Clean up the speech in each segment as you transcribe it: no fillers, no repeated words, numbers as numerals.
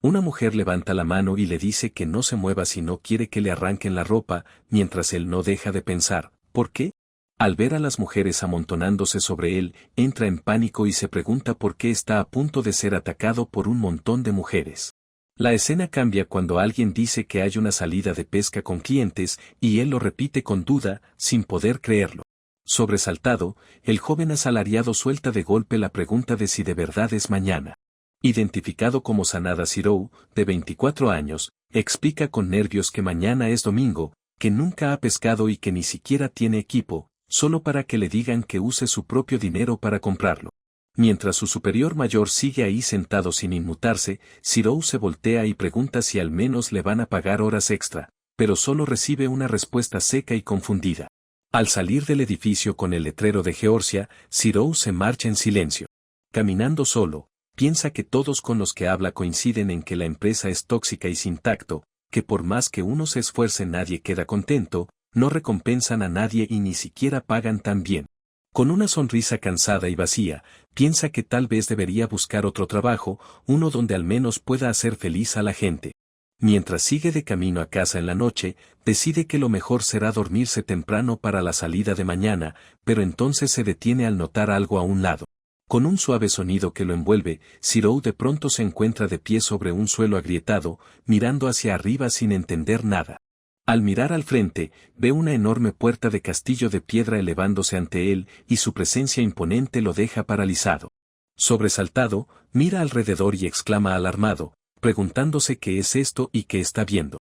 Una mujer levanta la mano y le dice que no se mueva si no quiere que le arranquen la ropa, mientras él no deja de pensar, ¿por qué? Al ver a las mujeres amontonándose sobre él, entra en pánico y se pregunta por qué está a punto de ser atacado por un montón de mujeres. La escena cambia cuando alguien dice que hay una salida de pesca con clientes, y él lo repite con duda, sin poder creerlo. Sobresaltado, el joven asalariado suelta de golpe la pregunta de si de verdad es mañana. Identificado como Sanada Shirou, de 24 años, explica con nervios que mañana es domingo, que nunca ha pescado y que ni siquiera tiene equipo, solo para que le digan que use su propio dinero para comprarlo. Mientras su superior mayor sigue ahí sentado sin inmutarse, Shirou se voltea y pregunta si al menos le van a pagar horas extra, pero solo recibe una respuesta seca y confundida. Al salir del edificio con el letrero de Georgia, Shirou se marcha en silencio. Caminando solo, piensa que todos con los que habla coinciden en que la empresa es tóxica y sin tacto, que por más que uno se esfuerce nadie queda contento, no recompensan a nadie y ni siquiera pagan tan bien. Con una sonrisa cansada y vacía, piensa que tal vez debería buscar otro trabajo, uno donde al menos pueda hacer feliz a la gente. Mientras sigue de camino a casa en la noche, decide que lo mejor será dormirse temprano para la salida de mañana, pero entonces se detiene al notar algo a un lado. Con un suave sonido que lo envuelve, Shirou de pronto se encuentra de pie sobre un suelo agrietado, mirando hacia arriba sin entender nada. Al mirar al frente, ve una enorme puerta de castillo de piedra elevándose ante él, y su presencia imponente lo deja paralizado. Sobresaltado, mira alrededor y exclama alarmado, preguntándose qué es esto y qué está viendo.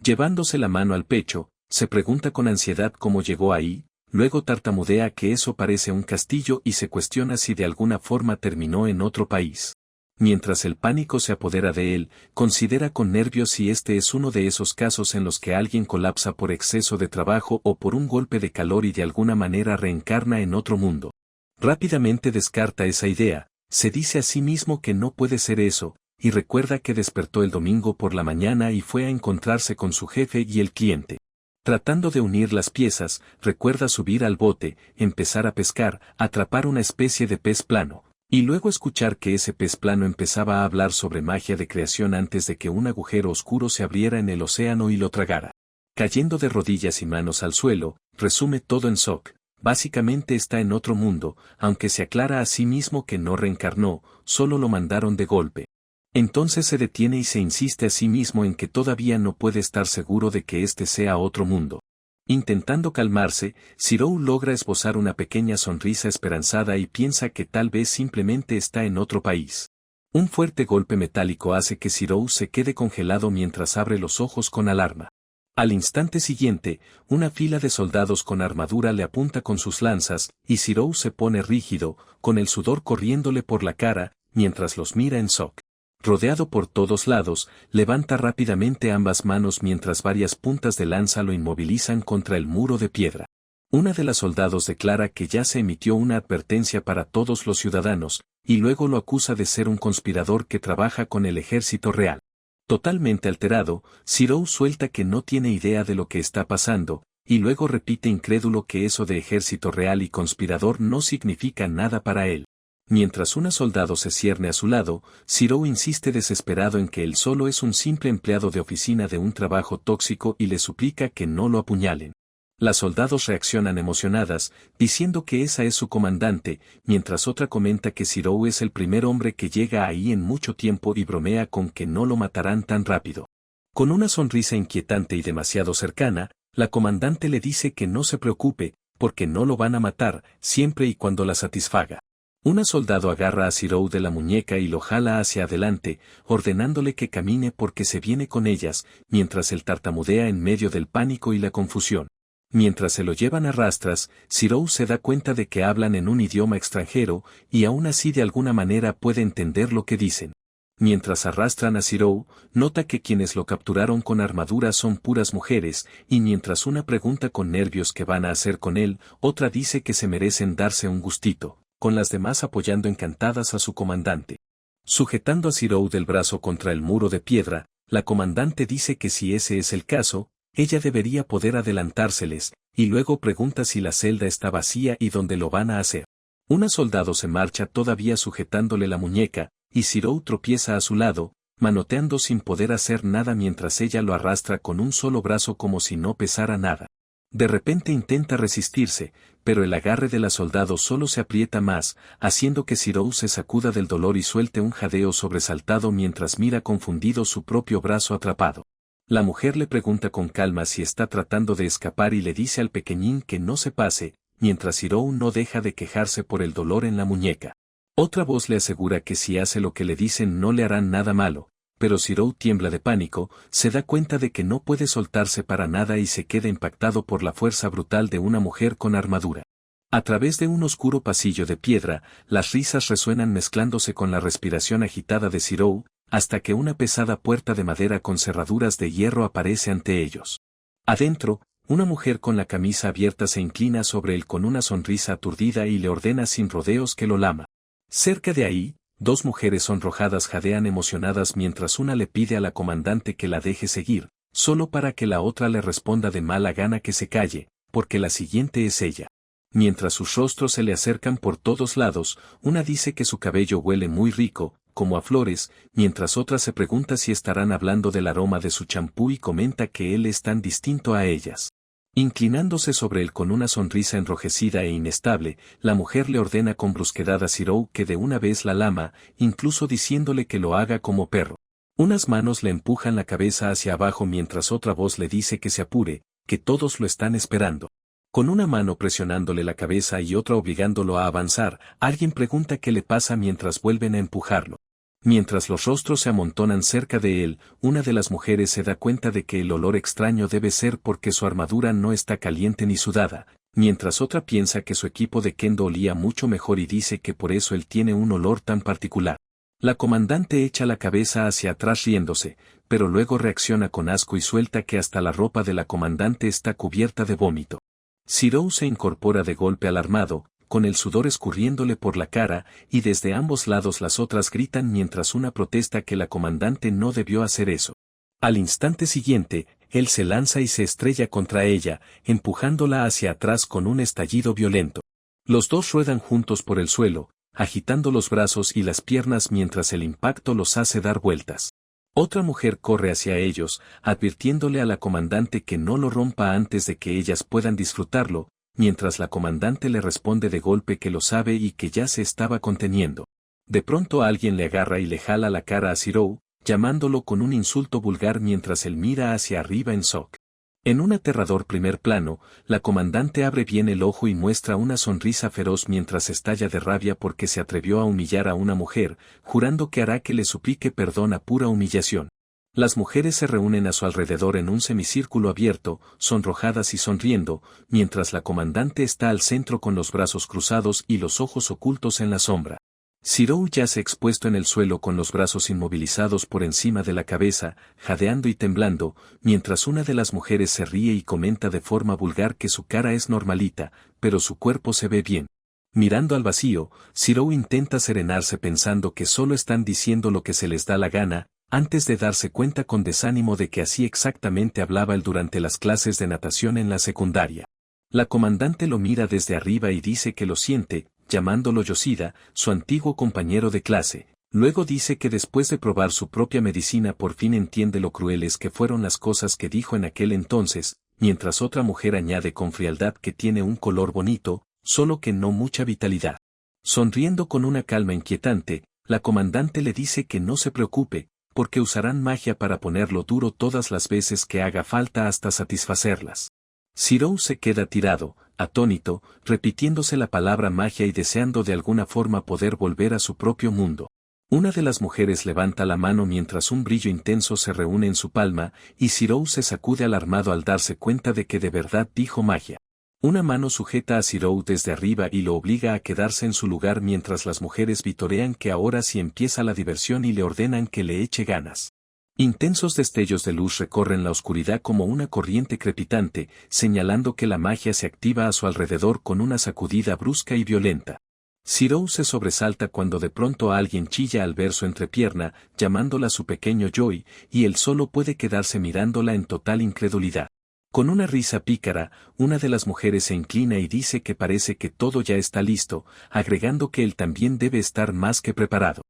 Llevándose la mano al pecho, se pregunta con ansiedad cómo llegó ahí. Luego tartamudea que eso parece un castillo y se cuestiona si de alguna forma terminó en otro país. Mientras el pánico se apodera de él, considera con nervios si este es uno de esos casos en los que alguien colapsa por exceso de trabajo o por un golpe de calor y de alguna manera reencarna en otro mundo. Rápidamente descarta esa idea, se dice a sí mismo que no puede ser eso, y recuerda que despertó el domingo por la mañana y fue a encontrarse con su jefe y el cliente. Tratando de unir las piezas, recuerda subir al bote, empezar a pescar, atrapar una especie de pez plano, y luego escuchar que ese pez plano empezaba a hablar sobre magia de creación antes de que un agujero oscuro se abriera en el océano y lo tragara. Cayendo de rodillas y manos al suelo, resume todo en shock. Básicamente está en otro mundo, aunque se aclara a sí mismo que no reencarnó, solo lo mandaron de golpe. Entonces se detiene y se insiste a sí mismo en que todavía no puede estar seguro de que este sea otro mundo. Intentando calmarse, Shirou logra esbozar una pequeña sonrisa esperanzada y piensa que tal vez simplemente está en otro país. Un fuerte golpe metálico hace que Shirou se quede congelado mientras abre los ojos con alarma. Al instante siguiente, una fila de soldados con armadura le apunta con sus lanzas, y Shirou se pone rígido, con el sudor corriéndole por la cara, mientras los mira en shock. Rodeado por todos lados, levanta rápidamente ambas manos mientras varias puntas de lanza lo inmovilizan contra el muro de piedra. Una de las soldados declara que ya se emitió una advertencia para todos los ciudadanos, y luego lo acusa de ser un conspirador que trabaja con el ejército real. Totalmente alterado, Shirou suelta que no tiene idea de lo que está pasando, y luego repite incrédulo que eso de ejército real y conspirador no significa nada para él. Mientras un soldado se cierne a su lado, Shirou insiste desesperado en que él solo es un simple empleado de oficina de un trabajo tóxico y le suplica que no lo apuñalen. Las soldados reaccionan emocionadas, diciendo que esa es su comandante, mientras otra comenta que Shirou es el primer hombre que llega ahí en mucho tiempo y bromea con que no lo matarán tan rápido. Con una sonrisa inquietante y demasiado cercana, la comandante le dice que no se preocupe, porque no lo van a matar, siempre y cuando la satisfaga. Un soldado agarra a Shirou de la muñeca y lo jala hacia adelante, ordenándole que camine porque se viene con ellas, mientras él tartamudea en medio del pánico y la confusión. Mientras se lo llevan a rastras, Shirou se da cuenta de que hablan en un idioma extranjero, y aún así de alguna manera puede entender lo que dicen. Mientras arrastran a Shirou, nota que quienes lo capturaron con armadura son puras mujeres, y mientras una pregunta con nervios qué van a hacer con él, otra dice que se merecen darse un gustito, con las demás apoyando encantadas a su comandante. Sujetando a Shirou del brazo contra el muro de piedra, la comandante dice que si ese es el caso, ella debería poder adelantárseles, y luego pregunta si la celda está vacía y dónde lo van a hacer. Un soldado se marcha todavía sujetándole la muñeca, y Shirou tropieza a su lado, manoteando sin poder hacer nada mientras ella lo arrastra con un solo brazo como si no pesara nada. De repente intenta resistirse, pero el agarre de la soldado solo se aprieta más, haciendo que Zirou se sacuda del dolor y suelte un jadeo sobresaltado mientras mira confundido su propio brazo atrapado. La mujer le pregunta con calma si está tratando de escapar y le dice al pequeñín que no se pase, mientras Zirou no deja de quejarse por el dolor en la muñeca. Otra voz le asegura que si hace lo que le dicen no le harán nada malo, pero Zirou tiembla de pánico, se da cuenta de que no puede soltarse para nada y se queda impactado por la fuerza brutal de una mujer con armadura. A través de un oscuro pasillo de piedra, las risas resuenan mezclándose con la respiración agitada de Zirou, hasta que una pesada puerta de madera con cerraduras de hierro aparece ante ellos. Adentro, una mujer con la camisa abierta se inclina sobre él con una sonrisa aturdida y le ordena sin rodeos que lo lama. Cerca de ahí, dos mujeres sonrojadas jadean emocionadas mientras una le pide a la comandante que la deje seguir, solo para que la otra le responda de mala gana que se calle, porque la siguiente es ella. Mientras sus rostros se le acercan por todos lados, una dice que su cabello huele muy rico, como a flores, mientras otra se pregunta si estarán hablando del aroma de su champú y comenta que él es tan distinto a ellas. Inclinándose sobre él con una sonrisa enrojecida e inestable, la mujer le ordena con brusquedad a Zirou que de una vez la lama, incluso diciéndole que lo haga como perro. Unas manos le empujan la cabeza hacia abajo mientras otra voz le dice que se apure, que todos lo están esperando. Con una mano presionándole la cabeza y otra obligándolo a avanzar, alguien pregunta qué le pasa mientras vuelven a empujarlo. Mientras los rostros se amontonan cerca de él, una de las mujeres se da cuenta de que el olor extraño debe ser porque su armadura no está caliente ni sudada, mientras otra piensa que su equipo de kendo olía mucho mejor y dice que por eso él tiene un olor tan particular. La comandante echa la cabeza hacia atrás riéndose, pero luego reacciona con asco y suelta que hasta la ropa de la comandante está cubierta de vómito. Zirou se incorpora de golpe alarmado, con el sudor escurriéndole por la cara, y desde ambos lados las otras gritan mientras una protesta que la comandante no debió hacer eso. Al instante siguiente, él se lanza y se estrella contra ella, empujándola hacia atrás con un estallido violento. Los dos ruedan juntos por el suelo, agitando los brazos y las piernas mientras el impacto los hace dar vueltas. Otra mujer corre hacia ellos, advirtiéndole a la comandante que no lo rompa antes de que ellas puedan disfrutarlo, mientras la comandante le responde de golpe que lo sabe y que ya se estaba conteniendo. De pronto alguien le agarra y le jala la cara a Zirou, llamándolo con un insulto vulgar mientras él mira hacia arriba en shock. En un aterrador primer plano, la comandante abre bien el ojo y muestra una sonrisa feroz mientras estalla de rabia porque se atrevió a humillar a una mujer, jurando que hará que le suplique perdón a pura humillación. Las mujeres se reúnen a su alrededor en un semicírculo abierto, sonrojadas y sonriendo, mientras la comandante está al centro con los brazos cruzados y los ojos ocultos en la sombra. Zirou yace expuesto en el suelo con los brazos inmovilizados por encima de la cabeza, jadeando y temblando, mientras una de las mujeres se ríe y comenta de forma vulgar que su cara es normalita, pero su cuerpo se ve bien. Mirando al vacío, Zirou intenta serenarse pensando que solo están diciendo lo que se les da la gana, antes de darse cuenta con desánimo de que así exactamente hablaba él durante las clases de natación en la secundaria. La comandante lo mira desde arriba y dice que lo siente, llamándolo Yoshida, su antiguo compañero de clase. Luego dice que después de probar su propia medicina por fin entiende lo crueles que fueron las cosas que dijo en aquel entonces, mientras otra mujer añade con frialdad que tiene un color bonito, solo que no mucha vitalidad. Sonriendo con una calma inquietante, la comandante le dice que no se preocupe, porque usarán magia para ponerlo duro todas las veces que haga falta hasta satisfacerlas. Zirou se queda tirado, atónito, repitiéndose la palabra magia y deseando de alguna forma poder volver a su propio mundo. Una de las mujeres levanta la mano mientras un brillo intenso se reúne en su palma, y Zirou se sacude alarmado al darse cuenta de que de verdad dijo magia. Una mano sujeta a Zirou desde arriba y lo obliga a quedarse en su lugar mientras las mujeres vitorean que ahora sí empieza la diversión y le ordenan que le eche ganas. Intensos destellos de luz recorren la oscuridad como una corriente crepitante, señalando que la magia se activa a su alrededor con una sacudida brusca y violenta. Zirou se sobresalta cuando de pronto alguien chilla al ver su entrepierna, llamándola su pequeño Joy, y él solo puede quedarse mirándola en total incredulidad. Con una risa pícara, una de las mujeres se inclina y dice que parece que todo ya está listo, agregando que él también debe estar más que preparado.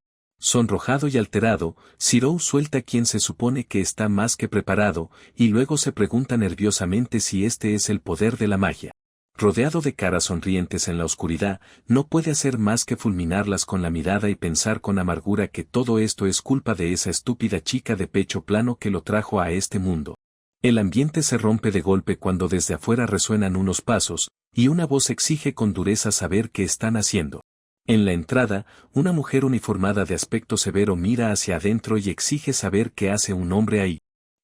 Sonrojado y alterado, Zirou suelta a quien se supone que está más que preparado, y luego se pregunta nerviosamente si este es el poder de la magia. Rodeado de caras sonrientes en la oscuridad, no puede hacer más que fulminarlas con la mirada y pensar con amargura que todo esto es culpa de esa estúpida chica de pecho plano que lo trajo a este mundo. El ambiente se rompe de golpe cuando desde afuera resuenan unos pasos, y una voz exige con dureza saber qué están haciendo. En la entrada, una mujer uniformada de aspecto severo mira hacia adentro y exige saber qué hace un hombre ahí.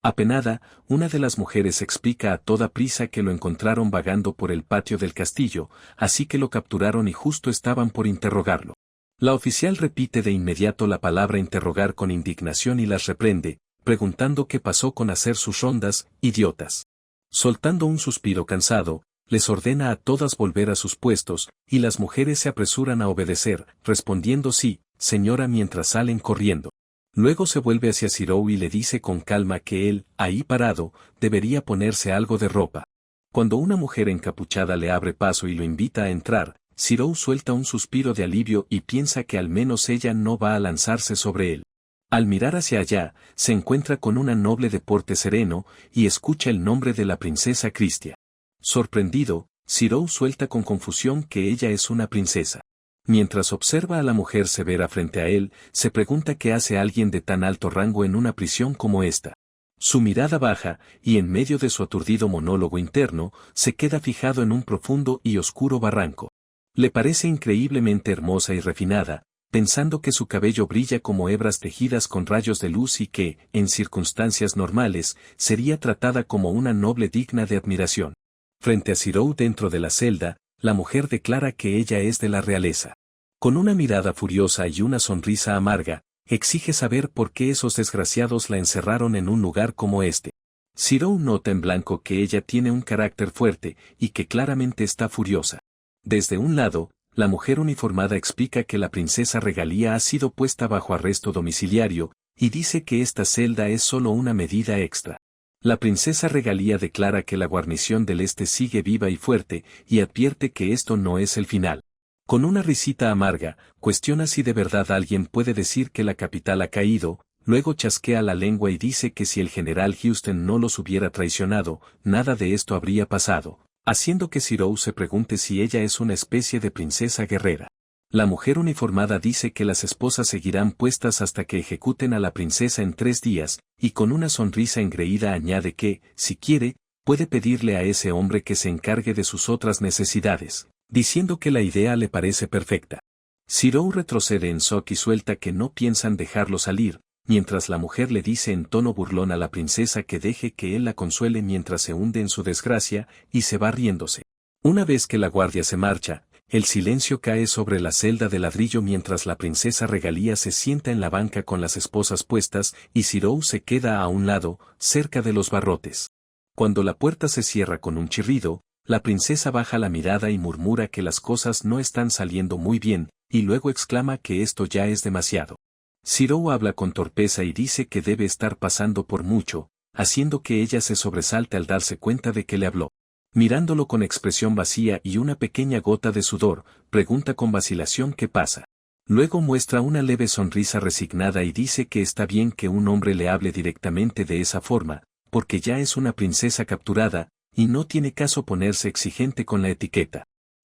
Apenada, una de las mujeres explica a toda prisa que lo encontraron vagando por el patio del castillo, así que lo capturaron y justo estaban por interrogarlo. La oficial repite de inmediato la palabra interrogar con indignación y las reprende, preguntando qué pasó con hacer sus rondas, idiotas. Soltando un suspiro cansado, les ordena a todas volver a sus puestos, y las mujeres se apresuran a obedecer, respondiendo sí, señora mientras salen corriendo. Luego se vuelve hacia Zirou y le dice con calma que él, ahí parado, debería ponerse algo de ropa. Cuando una mujer encapuchada le abre paso y lo invita a entrar, Zirou suelta un suspiro de alivio y piensa que al menos ella no va a lanzarse sobre él. Al mirar hacia allá, se encuentra con una noble de porte sereno, y escucha el nombre de la princesa Cristia. Sorprendido, Zirou suelta con confusión que ella es una princesa. Mientras observa a la mujer severa frente a él, se pregunta qué hace alguien de tan alto rango en una prisión como esta. Su mirada baja, y en medio de su aturdido monólogo interno, se queda fijado en un profundo y oscuro barranco. Le parece increíblemente hermosa y refinada, pensando que su cabello brilla como hebras tejidas con rayos de luz y que, en circunstancias normales, sería tratada como una noble digna de admiración. Frente a Zirou dentro de la celda, la mujer declara que ella es de la realeza. Con una mirada furiosa y una sonrisa amarga, exige saber por qué esos desgraciados la encerraron en un lugar como este. Zirou nota en blanco que ella tiene un carácter fuerte y que claramente está furiosa. Desde un lado, la mujer uniformada explica que la princesa Regalia ha sido puesta bajo arresto domiciliario, y dice que esta celda es solo una medida extra. La princesa Regalia declara que la guarnición del este sigue viva y fuerte, y advierte que esto no es el final. Con una risita amarga, cuestiona si de verdad alguien puede decir que la capital ha caído, luego chasquea la lengua y dice que si el general Houston no los hubiera traicionado, nada de esto habría pasado, haciendo que Zirou se pregunte si ella es una especie de princesa guerrera. La mujer uniformada dice que las esposas seguirán puestas hasta que ejecuten a la princesa en 3 días, y con una sonrisa engreída añade que, si quiere, puede pedirle a ese hombre que se encargue de sus otras necesidades, diciendo que la idea le parece perfecta. Zirou retrocede en shock y suelta que no piensan dejarlo salir, mientras la mujer le dice en tono burlón a la princesa que deje que él la consuele mientras se hunde en su desgracia, y se va riéndose. Una vez que la guardia se marcha, el silencio cae sobre la celda de ladrillo mientras la princesa Regalia se sienta en la banca con las esposas puestas y Zirou se queda a un lado, cerca de los barrotes. Cuando la puerta se cierra con un chirrido, la princesa baja la mirada y murmura que las cosas no están saliendo muy bien, y luego exclama que esto ya es demasiado. Zirou habla con torpeza y dice que debe estar pasando por mucho, haciendo que ella se sobresalte al darse cuenta de que le habló. Mirándolo con expresión vacía y una pequeña gota de sudor, pregunta con vacilación qué pasa. Luego muestra una leve sonrisa resignada y dice que está bien que un hombre le hable directamente de esa forma, porque ya es una princesa capturada, y no tiene caso ponerse exigente con la etiqueta.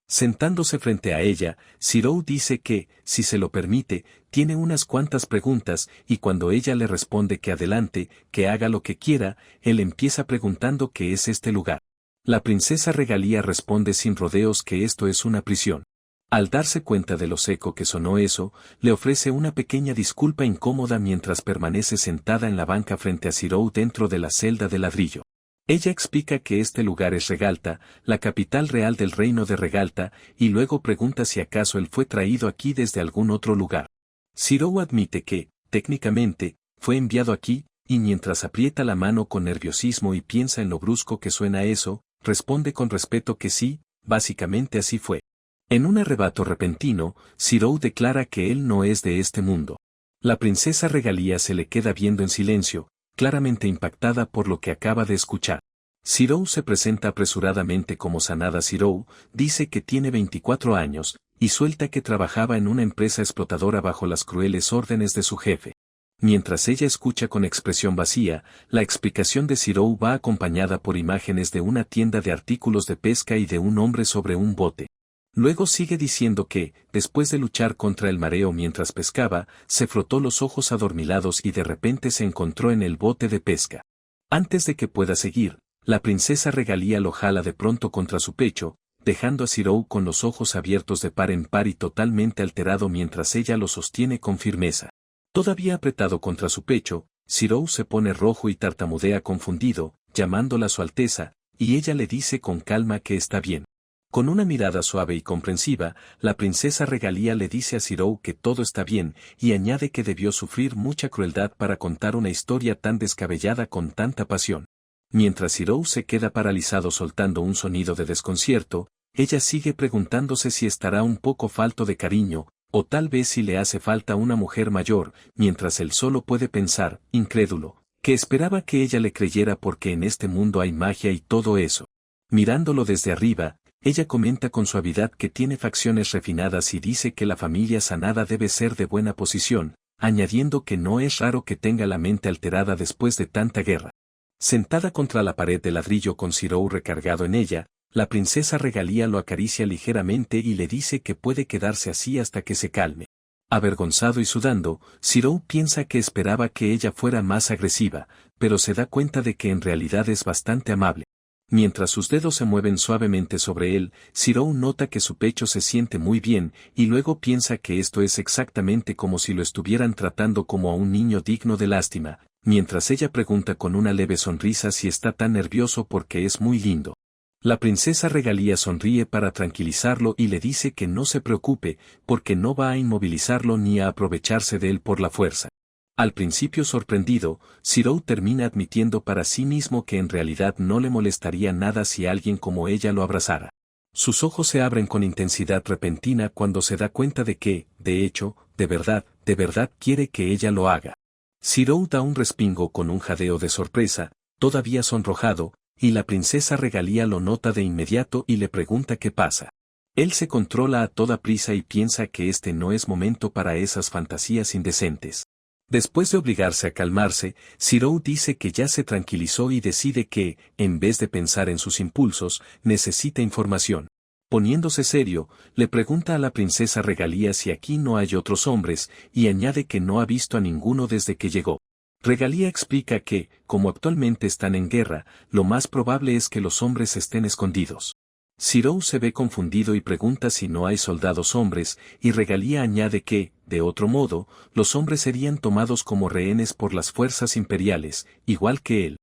Sentándose frente a ella, Zirou dice que, si se lo permite, tiene unas cuantas preguntas, y cuando ella le responde que adelante, que haga lo que quiera, él empieza preguntando qué es este lugar. La princesa Regalia responde sin rodeos que esto es una prisión. Al darse cuenta de lo seco que sonó eso, le ofrece una pequeña disculpa incómoda mientras permanece sentada en la banca frente a Zirou dentro de la celda de ladrillo. Ella explica que este lugar es Regalta, la capital real del reino de Regalta, y luego pregunta si acaso él fue traído aquí desde algún otro lugar. Zirou admite que, técnicamente, fue enviado aquí, y mientras aprieta la mano con nerviosismo y piensa en lo brusco que suena eso, responde con respeto que sí, básicamente así fue. En un arrebato repentino, Zirou declara que él no es de este mundo. La princesa Regalia se le queda viendo en silencio, claramente impactada por lo que acaba de escuchar. Zirou se presenta apresuradamente como Sanada Zirou, dice que tiene 24 años, y suelta que trabajaba en una empresa explotadora bajo las crueles órdenes de su jefe. Mientras ella escucha con expresión vacía, la explicación de Zirou va acompañada por imágenes de una tienda de artículos de pesca y de un hombre sobre un bote. Luego sigue diciendo que, después de luchar contra el mareo mientras pescaba, se frotó los ojos adormilados y de repente se encontró en el bote de pesca. Antes de que pueda seguir, la princesa Regalia lo jala de pronto contra su pecho, dejando a Zirou con los ojos abiertos de par en par y totalmente alterado mientras ella lo sostiene con firmeza. Todavía apretado contra su pecho, Zirou se pone rojo y tartamudea confundido, llamándola Su Alteza, y ella le dice con calma que está bien. Con una mirada suave y comprensiva, la princesa Regalia le dice a Zirou que todo está bien, y añade que debió sufrir mucha crueldad para contar una historia tan descabellada con tanta pasión. Mientras Zirou se queda paralizado soltando un sonido de desconcierto, ella sigue preguntándose si estará un poco falto de cariño, o tal vez si le hace falta una mujer mayor, mientras él solo puede pensar, incrédulo, que esperaba que ella le creyera porque en este mundo hay magia y todo eso. Mirándolo desde arriba, ella comenta con suavidad que tiene facciones refinadas y dice que la familia Sanada debe ser de buena posición, añadiendo que no es raro que tenga la mente alterada después de tanta guerra. Sentada contra la pared de ladrillo con Zirou recargado en ella, la princesa Regalia lo acaricia ligeramente y le dice que puede quedarse así hasta que se calme. Avergonzado y sudando, Zirou piensa que esperaba que ella fuera más agresiva, pero se da cuenta de que en realidad es bastante amable. Mientras sus dedos se mueven suavemente sobre él, Zirou nota que su pecho se siente muy bien, y luego piensa que esto es exactamente como si lo estuvieran tratando como a un niño digno de lástima, mientras ella pregunta con una leve sonrisa si está tan nervioso porque es muy lindo. La princesa Regalia sonríe para tranquilizarlo y le dice que no se preocupe, porque no va a inmovilizarlo ni a aprovecharse de él por la fuerza. Al principio sorprendido, Zirou termina admitiendo para sí mismo que en realidad no le molestaría nada si alguien como ella lo abrazara. Sus ojos se abren con intensidad repentina cuando se da cuenta de que, de hecho, de verdad quiere que ella lo haga. Zirou da un respingo con un jadeo de sorpresa, todavía sonrojado, y la princesa Regalia lo nota de inmediato y le pregunta qué pasa. Él se controla a toda prisa y piensa que este no es momento para esas fantasías indecentes. Después de obligarse a calmarse, Zirou dice que ya se tranquilizó y decide que, en vez de pensar en sus impulsos, necesita información. Poniéndose serio, le pregunta a la princesa Regalia si aquí no hay otros hombres, y añade que no ha visto a ninguno desde que llegó. Regalia explica que, como actualmente están en guerra, lo más probable es que los hombres estén escondidos. Zirou se ve confundido y pregunta si no hay soldados hombres, y Regalia añade que, de otro modo, los hombres serían tomados como rehenes por las fuerzas imperiales, igual que él.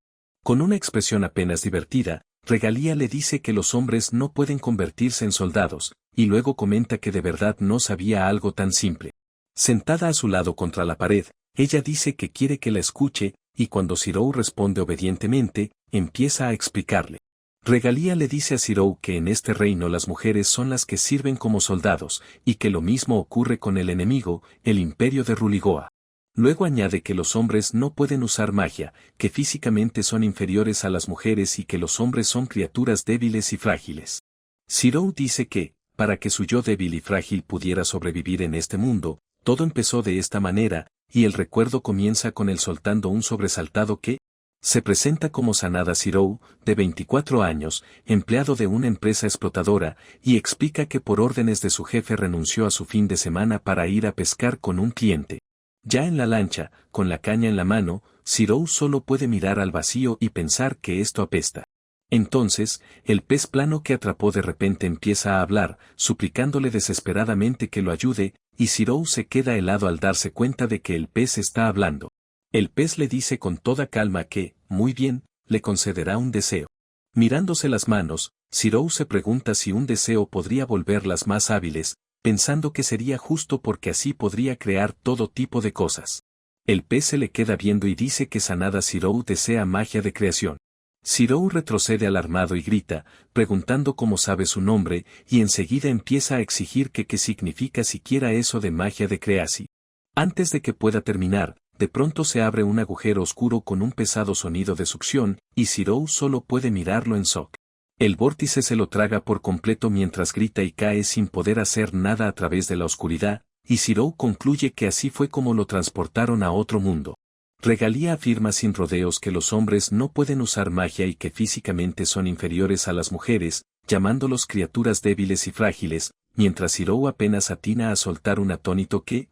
Con una expresión apenas divertida, Regalia le dice que los hombres no pueden convertirse en soldados, y luego comenta que de verdad no sabía algo tan simple. Sentada a su lado contra la pared, ella dice que quiere que la escuche, y cuando Zirou responde obedientemente, empieza a explicarle. Regalia le dice a Zirou que en este reino las mujeres son las que sirven como soldados, y que lo mismo ocurre con el enemigo, el imperio de Ruligoa. Luego añade que los hombres no pueden usar magia, que físicamente son inferiores a las mujeres y que los hombres son criaturas débiles y frágiles. Zirou dice que, para que su yo débil y frágil pudiera sobrevivir en este mundo, todo empezó de esta manera, y el recuerdo comienza con él soltando un sobresaltado que se presenta como Sanada Zirou, de 24 años, empleado de una empresa explotadora, y explica que por órdenes de su jefe renunció a su fin de semana para ir a pescar con un cliente. Ya en la lancha, con la caña en la mano, Zirou solo puede mirar al vacío y pensar que esto apesta. Entonces, el pez plano que atrapó de repente empieza a hablar, suplicándole desesperadamente que lo ayude, y Zirou se queda helado al darse cuenta de que el pez está hablando. El pez le dice con toda calma que, muy bien, le concederá un deseo. Mirándose las manos, Zirou se pregunta si un deseo podría volverlas más hábiles, pensando que sería justo porque así podría crear todo tipo de cosas. El pez se le queda viendo y dice que Sanada Zirou desea magia de creación. Zirou retrocede alarmado y grita, preguntando cómo sabe su nombre, y enseguida empieza a exigir que qué significa siquiera eso de magia de creación. Antes de que pueda terminar, de pronto se abre un agujero oscuro con un pesado sonido de succión, y Zirou solo puede mirarlo en shock. El vórtice se lo traga por completo mientras grita y cae sin poder hacer nada a través de la oscuridad, y Zirou concluye que así fue como lo transportaron a otro mundo. Regalia afirma sin rodeos que los hombres no pueden usar magia y que físicamente son inferiores a las mujeres, llamándolos criaturas débiles y frágiles, mientras Zirou apenas atina a soltar un atónito que,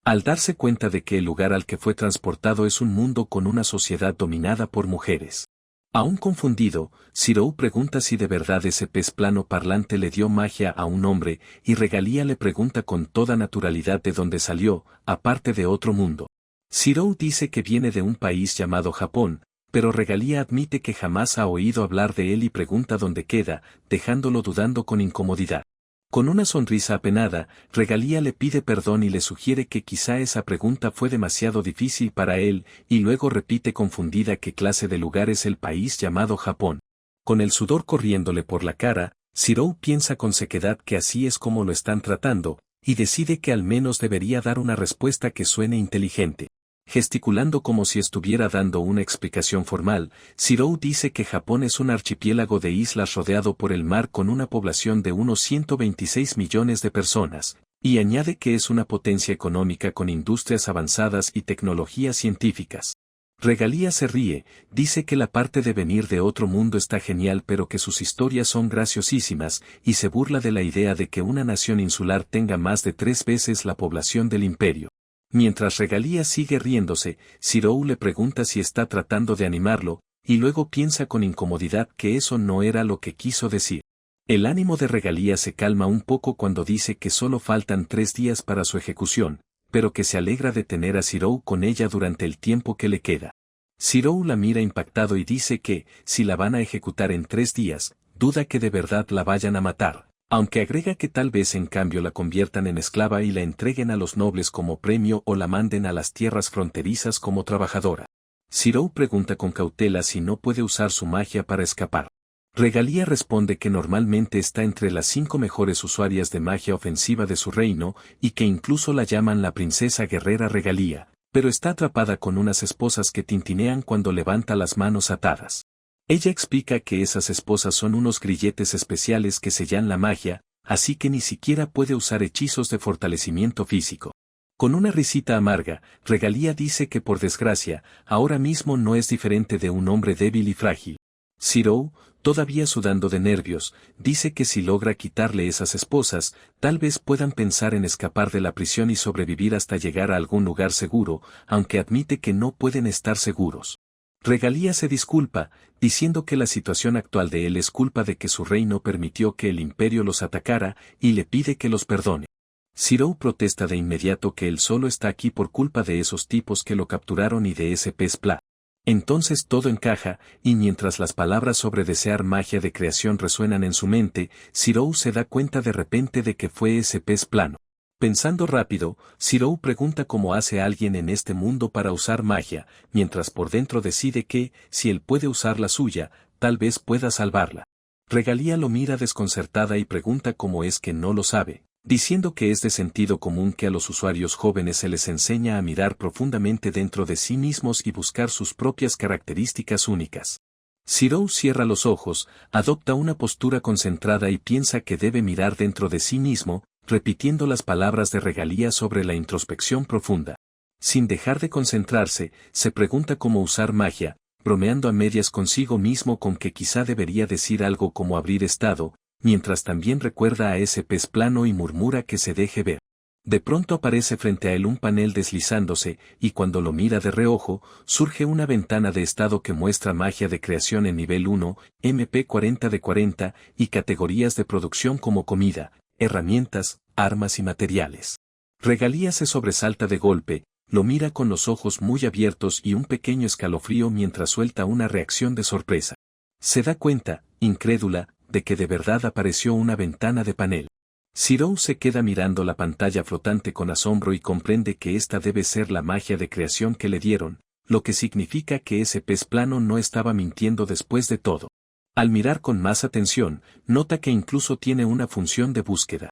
al darse cuenta de que el lugar al que fue transportado es un mundo con una sociedad dominada por mujeres. Aún confundido, Zirou pregunta si de verdad ese pez plano parlante le dio magia a un hombre, y Regalia le pregunta con toda naturalidad de dónde salió, aparte de otro mundo. Zirou dice que viene de un país llamado Japón, pero Regalia admite que jamás ha oído hablar de él y pregunta dónde queda, dejándolo dudando con incomodidad. Con una sonrisa apenada, Regalia le pide perdón y le sugiere que quizá esa pregunta fue demasiado difícil para él, y luego repite confundida qué clase de lugar es el país llamado Japón. Con el sudor corriéndole por la cara, Zirou piensa con sequedad que así es como lo están tratando, y decide que al menos debería dar una respuesta que suene inteligente. Gesticulando como si estuviera dando una explicación formal, Zirou dice que Japón es un archipiélago de islas rodeado por el mar con una población de unos 126 millones de personas, y añade que es una potencia económica con industrias avanzadas y tecnologías científicas. Regalia se ríe, dice que la parte de venir de otro mundo está genial pero que sus historias son graciosísimas, y se burla de la idea de que una nación insular tenga más de 3 veces la población del imperio. Mientras Regalia sigue riéndose, Zirou le pregunta si está tratando de animarlo, y luego piensa con incomodidad que eso no era lo que quiso decir. El ánimo de Regalia se calma un poco cuando dice que solo faltan 3 días para su ejecución, pero que se alegra de tener a Zirou con ella durante el tiempo que le queda. Zirou la mira impactado y dice que, si la van a ejecutar en 3 días, duda que de verdad la vayan a matar. Aunque agrega que tal vez en cambio la conviertan en esclava y la entreguen a los nobles como premio o la manden a las tierras fronterizas como trabajadora. Zirou pregunta con cautela si no puede usar su magia para escapar. Regalia responde que normalmente está entre las 5 mejores usuarias de magia ofensiva de su reino, y que incluso la llaman la princesa guerrera Regalia, pero está atrapada con unas esposas que tintinean cuando levanta las manos atadas. Ella explica que esas esposas son unos grilletes especiales que sellan la magia, así que ni siquiera puede usar hechizos de fortalecimiento físico. Con una risita amarga, Regalia dice que por desgracia, ahora mismo no es diferente de un hombre débil y frágil. Zirou, todavía sudando de nervios, dice que si logra quitarle esas esposas, tal vez puedan pensar en escapar de la prisión y sobrevivir hasta llegar a algún lugar seguro, aunque admite que no pueden estar seguros. Regalia se disculpa, diciendo que la situación actual de él es culpa de que su reino permitió que el imperio los atacara, y le pide que los perdone. Zirou protesta de inmediato que él solo está aquí por culpa de esos tipos que lo capturaron y de ese pez plá. Entonces todo encaja, y mientras las palabras sobre desear magia de creación resuenan en su mente, Zirou se da cuenta de repente de que fue ese pez plano. Pensando rápido, Zirou pregunta cómo hace alguien en este mundo para usar magia, mientras por dentro decide que, si él puede usar la suya, tal vez pueda salvarla. Regalia lo mira desconcertada y pregunta cómo es que no lo sabe, diciendo que es de sentido común que a los usuarios jóvenes se les enseña a mirar profundamente dentro de sí mismos y buscar sus propias características únicas. Zirou cierra los ojos, adopta una postura concentrada y piensa que debe mirar dentro de sí mismo, repitiendo las palabras de Regalia sobre la introspección profunda. Sin dejar de concentrarse, se pregunta cómo usar magia, bromeando a medias consigo mismo con que quizá debería decir algo como abrir estado, mientras también recuerda a ese pez plano y murmura que se deje ver. De pronto aparece frente a él un panel deslizándose, y cuando lo mira de reojo, surge una ventana de estado que muestra magia de creación en nivel 1, MP 40 de 40, y categorías de producción como comida, herramientas, armas y materiales. Regalia se sobresalta de golpe, lo mira con los ojos muy abiertos y un pequeño escalofrío mientras suelta una reacción de sorpresa. Se da cuenta, incrédula, de que de verdad apareció una ventana de panel. Zirou se queda mirando la pantalla flotante con asombro y comprende que esta debe ser la magia de creación que le dieron, lo que significa que ese pez plano no estaba mintiendo después de todo. Al mirar con más atención, nota que incluso tiene una función de búsqueda.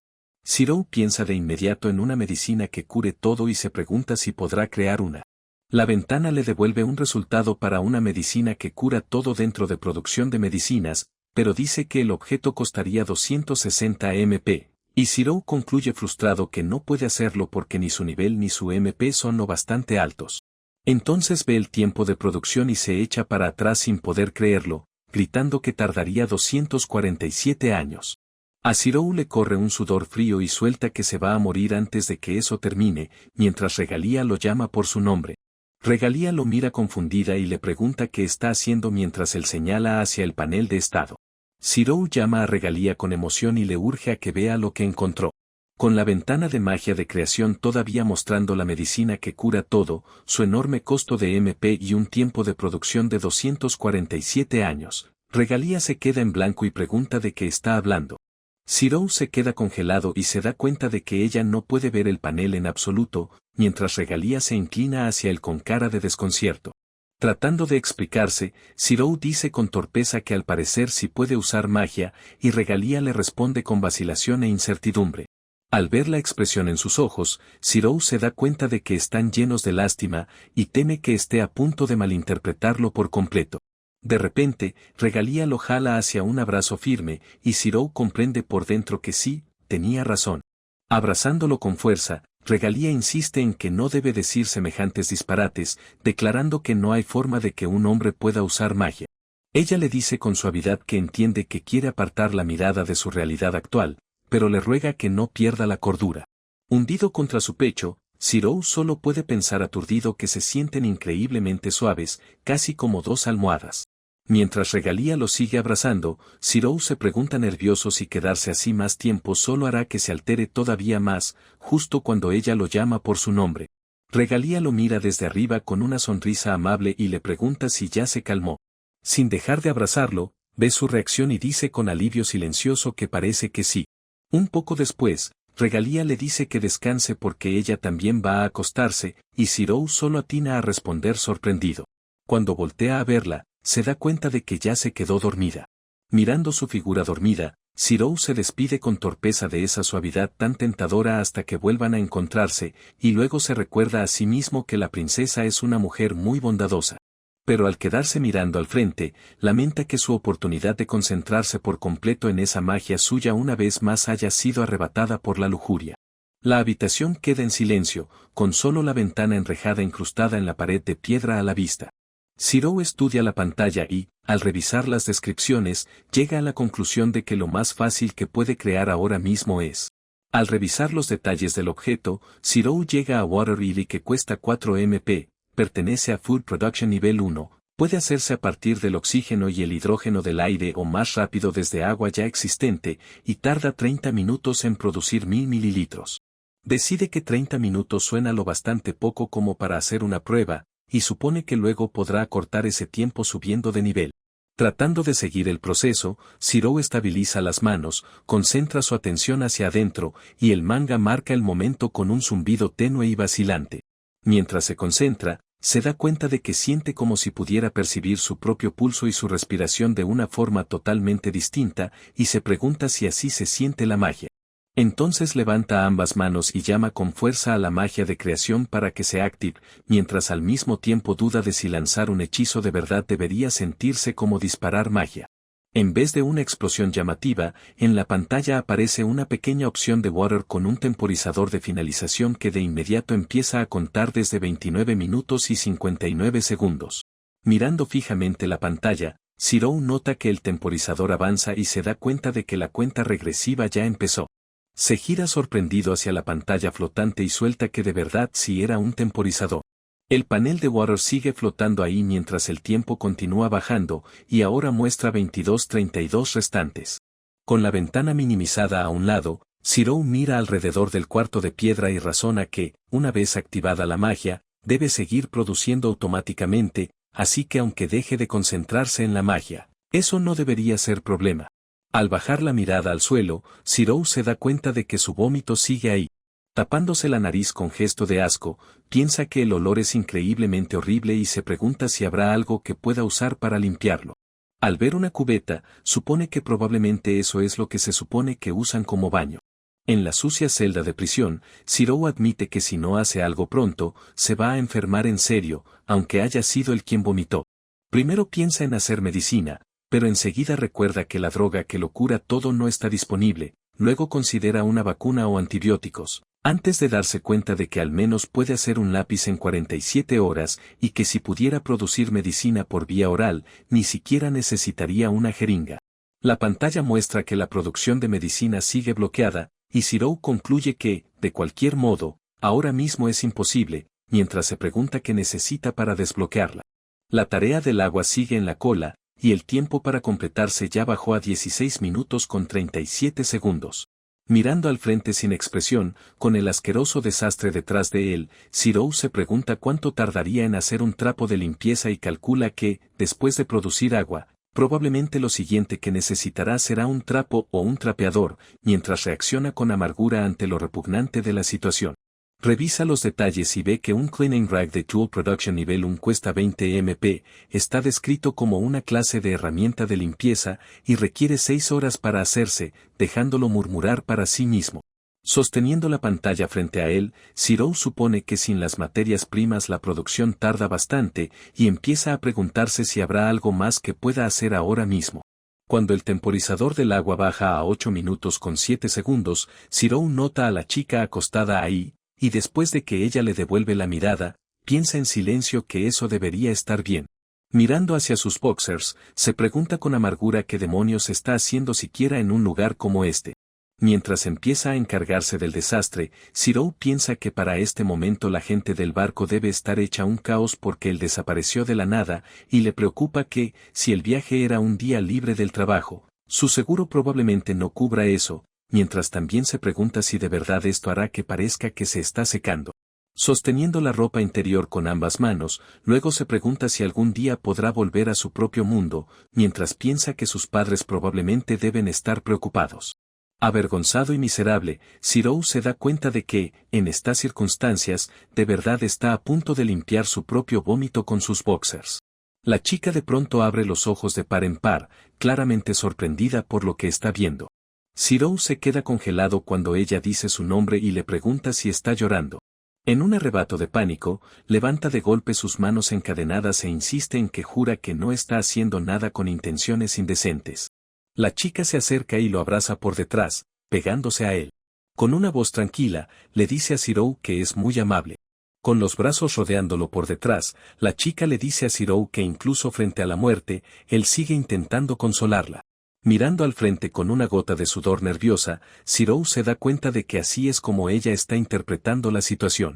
Zirou piensa de inmediato en una medicina que cure todo y se pregunta si podrá crear una. La ventana le devuelve un resultado para una medicina que cura todo dentro de producción de medicinas, pero dice que el objeto costaría 260 MP, y Zero concluye frustrado que no puede hacerlo porque ni su nivel ni su MP son lo bastante altos. Entonces ve el tiempo de producción y se echa para atrás sin poder creerlo, gritando que tardaría 247 años. A Zero le corre un sudor frío y suelta que se va a morir antes de que eso termine, mientras Regalia lo llama por su nombre. Regalia lo mira confundida y le pregunta qué está haciendo mientras él señala hacia el panel de estado. Zero llama a Regalia con emoción y le urge a que vea lo que encontró. Con la ventana de magia de creación todavía mostrando la medicina que cura todo, su enorme costo de MP y un tiempo de producción de 247 años, Regalia se queda en blanco y pregunta de qué está hablando. Zero se queda congelado y se da cuenta de que ella no puede ver el panel en absoluto, mientras Regalia se inclina hacia él con cara de desconcierto. Tratando de explicarse, Zero dice con torpeza que al parecer sí puede usar magia, y Regalia le responde con vacilación e incertidumbre. Al ver la expresión en sus ojos, Zero se da cuenta de que están llenos de lástima, y teme que esté a punto de malinterpretarlo por completo. De repente, Regalia lo jala hacia un abrazo firme, y Zero comprende por dentro que sí, tenía razón. Abrazándolo con fuerza, Regalia insiste en que no debe decir semejantes disparates, declarando que no hay forma de que un hombre pueda usar magia. Ella le dice con suavidad que entiende que quiere apartar la mirada de su realidad actual, pero le ruega que no pierda la cordura. Hundido contra su pecho, Zero solo puede pensar aturdido que se sienten increíblemente suaves, casi como dos almohadas. Mientras Regalia lo sigue abrazando, Zero se pregunta nervioso si quedarse así más tiempo solo hará que se altere todavía más, justo cuando ella lo llama por su nombre. Regalia lo mira desde arriba con una sonrisa amable y le pregunta si ya se calmó. Sin dejar de abrazarlo, ve su reacción y dice con alivio silencioso que parece que sí. Un poco después, Regalia le dice que descanse porque ella también va a acostarse, y Zero solo atina a responder sorprendido. Cuando voltea a verla, se da cuenta de que ya se quedó dormida. Mirando su figura dormida, Zero se despide con torpeza de esa suavidad tan tentadora hasta que vuelvan a encontrarse, y luego se recuerda a sí mismo que la princesa es una mujer muy bondadosa. Pero al quedarse mirando al frente, lamenta que su oportunidad de concentrarse por completo en esa magia suya una vez más haya sido arrebatada por la lujuria. La habitación queda en silencio, con solo la ventana enrejada incrustada en la pared de piedra a la vista. Zero estudia la pantalla y, al revisar las descripciones, llega a la conclusión de que lo más fácil que puede crear ahora mismo es. Al revisar los detalles del objeto, Zero llega a Water Lily que cuesta 4 MP, pertenece a Food Production nivel 1, puede hacerse a partir del oxígeno y el hidrógeno del aire o más rápido desde agua ya existente, y tarda 30 minutos en producir 1000 mililitros. Decide que 30 minutos suena lo bastante poco como para hacer una prueba, y supone que luego podrá acortar ese tiempo subiendo de nivel. Tratando de seguir el proceso, Zero estabiliza las manos, concentra su atención hacia adentro, y el manga marca el momento con un zumbido tenue y vacilante. Mientras se concentra, se da cuenta de que siente como si pudiera percibir su propio pulso y su respiración de una forma totalmente distinta, y se pregunta si así se siente la magia. Entonces levanta ambas manos y llama con fuerza a la magia de creación para que se active, mientras al mismo tiempo duda de si lanzar un hechizo de verdad debería sentirse como disparar magia. En vez de una explosión llamativa, en la pantalla aparece una pequeña opción de Water con un temporizador de finalización que de inmediato empieza a contar desde 29 minutos y 59 segundos. Mirando fijamente la pantalla, Zero nota que el temporizador avanza y se da cuenta de que la cuenta regresiva ya empezó. Se gira sorprendido hacia la pantalla flotante y suelta que de verdad sí era un temporizador. El panel de Water sigue flotando ahí mientras el tiempo continúa bajando, y ahora muestra 22:32 restantes. Con la ventana minimizada a un lado, Zero mira alrededor del cuarto de piedra y razona que, una vez activada la magia, debe seguir produciendo automáticamente, así que aunque deje de concentrarse en la magia, eso no debería ser problema. Al bajar la mirada al suelo, Zero se da cuenta de que su vómito sigue ahí. Tapándose la nariz con gesto de asco, piensa que el olor es increíblemente horrible y se pregunta si habrá algo que pueda usar para limpiarlo. Al ver una cubeta, supone que probablemente eso es lo que se supone que usan como baño. En la sucia celda de prisión, Zero admite que si no hace algo pronto, se va a enfermar en serio, aunque haya sido él quien vomitó. Primero piensa en hacer medicina, pero enseguida recuerda que la droga que lo cura todo no está disponible, luego considera una vacuna o antibióticos, antes de darse cuenta de que al menos puede hacer un lápiz en 47 horas y que si pudiera producir medicina por vía oral, ni siquiera necesitaría una jeringa. La pantalla muestra que la producción de medicina sigue bloqueada, y Zero concluye que, de cualquier modo, ahora mismo es imposible, mientras se pregunta qué necesita para desbloquearla. La tarea del agua sigue en la cola, y el tiempo para completarse ya bajó a 16 minutos con 37 segundos. Mirando al frente sin expresión, con el asqueroso desastre detrás de él, Zero se pregunta cuánto tardaría en hacer un trapo de limpieza y calcula que, después de producir agua, probablemente lo siguiente que necesitará será un trapo o un trapeador, mientras reacciona con amargura ante lo repugnante de la situación. Revisa los detalles y ve que un cleaning rag de Tool Production nivel 1 cuesta 20 MP, está descrito como una clase de herramienta de limpieza y requiere 6 horas para hacerse, dejándolo murmurar para sí mismo. Sosteniendo la pantalla frente a él, Zero supone que sin las materias primas la producción tarda bastante y empieza a preguntarse si habrá algo más que pueda hacer ahora mismo. Cuando el temporizador del agua baja a 8 minutos con 7 segundos, Zero nota a la chica acostada ahí, y después de que ella le devuelve la mirada, piensa en silencio que eso debería estar bien. Mirando hacia sus boxers, se pregunta con amargura qué demonios está haciendo siquiera en un lugar como este. Mientras empieza a encargarse del desastre, Zero piensa que para este momento la gente del barco debe estar hecha un caos porque él desapareció de la nada, y le preocupa que, si el viaje era un día libre del trabajo, su seguro probablemente no cubra eso, mientras también se pregunta si de verdad esto hará que parezca que se está secando. Sosteniendo la ropa interior con ambas manos, luego se pregunta si algún día podrá volver a su propio mundo, mientras piensa que sus padres probablemente deben estar preocupados. Avergonzado y miserable, Zero se da cuenta de que, en estas circunstancias, de verdad está a punto de limpiar su propio vómito con sus boxers. La chica de pronto abre los ojos de par en par, claramente sorprendida por lo que está viendo. Zero se queda congelado cuando ella dice su nombre y le pregunta si está llorando. En un arrebato de pánico, levanta de golpe sus manos encadenadas e insiste en que jura que no está haciendo nada con intenciones indecentes. La chica se acerca y lo abraza por detrás, pegándose a él. Con una voz tranquila, le dice a Zero que es muy amable. Con los brazos rodeándolo por detrás, la chica le dice a Zero que incluso frente a la muerte, él sigue intentando consolarla. Mirando al frente con una gota de sudor nerviosa, Zero se da cuenta de que así es como ella está interpretando la situación.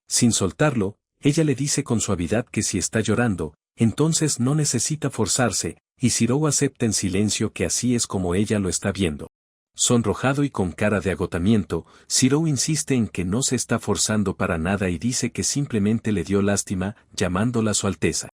Sin soltarlo, ella le dice con suavidad que si está llorando, entonces no necesita forzarse, y Zero acepta en silencio que así es como ella lo está viendo. Sonrojado y con cara de agotamiento, Zero insiste en que no se está forzando para nada y dice que simplemente le dio lástima, llamándola Su Alteza.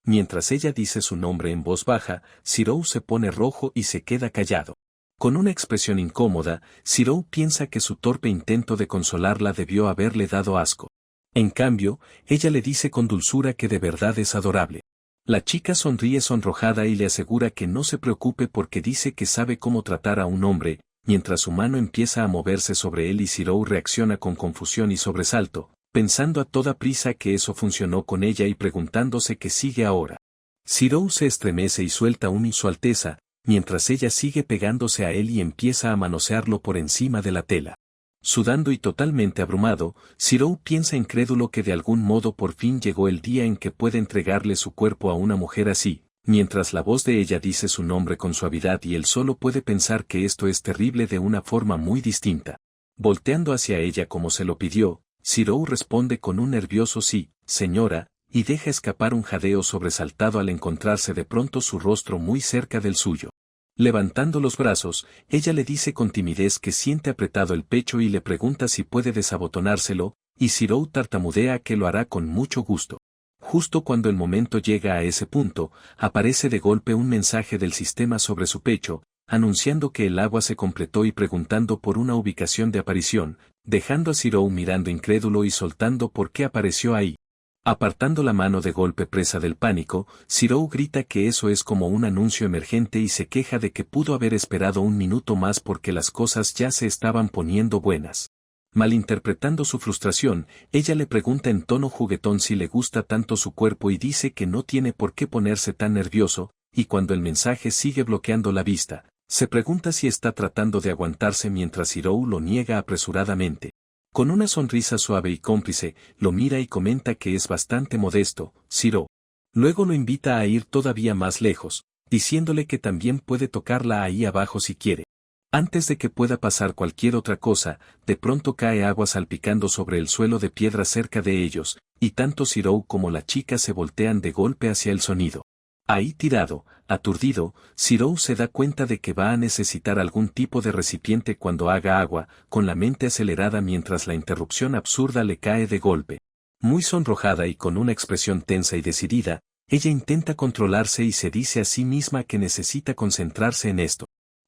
Mientras ella dice su nombre en voz baja, Zero se pone rojo y se queda callado. Con una expresión incómoda, Zero piensa que su torpe intento de consolarla debió haberle dado asco. En cambio, ella le dice con dulzura que de verdad es adorable. La chica sonríe sonrojada y le asegura que no se preocupe porque dice que sabe cómo tratar a un hombre, mientras su mano empieza a moverse sobre él y Zero reacciona con confusión y sobresalto, pensando a toda prisa que eso funcionó con ella y preguntándose qué sigue ahora. Zero se estremece y suelta un Su Alteza, mientras ella sigue pegándose a él y empieza a manosearlo por encima de la tela. Sudando y totalmente abrumado, Zero piensa incrédulo que de algún modo por fin llegó el día en que puede entregarle su cuerpo a una mujer así, mientras la voz de ella dice su nombre con suavidad y él solo puede pensar que esto es terrible de una forma muy distinta. Volteando hacia ella como se lo pidió, Zero responde con un nervioso sí, señora, y deja escapar un jadeo sobresaltado al encontrarse de pronto su rostro muy cerca del suyo. Levantando los brazos, ella le dice con timidez que siente apretado el pecho y le pregunta si puede desabotonárselo, y Zero tartamudea que lo hará con mucho gusto. Justo cuando el momento llega a ese punto, aparece de golpe un mensaje del sistema sobre su pecho, anunciando que el agua se completó y preguntando por una ubicación de aparición, dejando a Zero mirando incrédulo y soltando por qué apareció ahí. Apartando la mano de golpe presa del pánico, Zero grita que eso es como un anuncio emergente y se queja de que pudo haber esperado un minuto más porque las cosas ya se estaban poniendo buenas. Malinterpretando su frustración, ella le pregunta en tono juguetón si le gusta tanto su cuerpo y dice que no tiene por qué ponerse tan nervioso, y cuando el mensaje sigue bloqueando la vista, se pregunta si está tratando de aguantarse mientras Zirou lo niega apresuradamente. Con una sonrisa suave y cómplice, lo mira y comenta que es bastante modesto, Zirou. Luego lo invita a ir todavía más lejos, diciéndole que también puede tocarla ahí abajo si quiere. Antes de que pueda pasar cualquier otra cosa, de pronto cae agua salpicando sobre el suelo de piedra cerca de ellos, y tanto Zirou como la chica se voltean de golpe hacia el sonido. Ahí tirado, aturdido, Zirou se da cuenta de que va a necesitar algún tipo de recipiente cuando haga agua, con la mente acelerada mientras la interrupción absurda le cae de golpe. Muy sonrojada y con una expresión tensa y decidida, ella intenta controlarse y se dice a sí misma que necesita concentrarse en esto.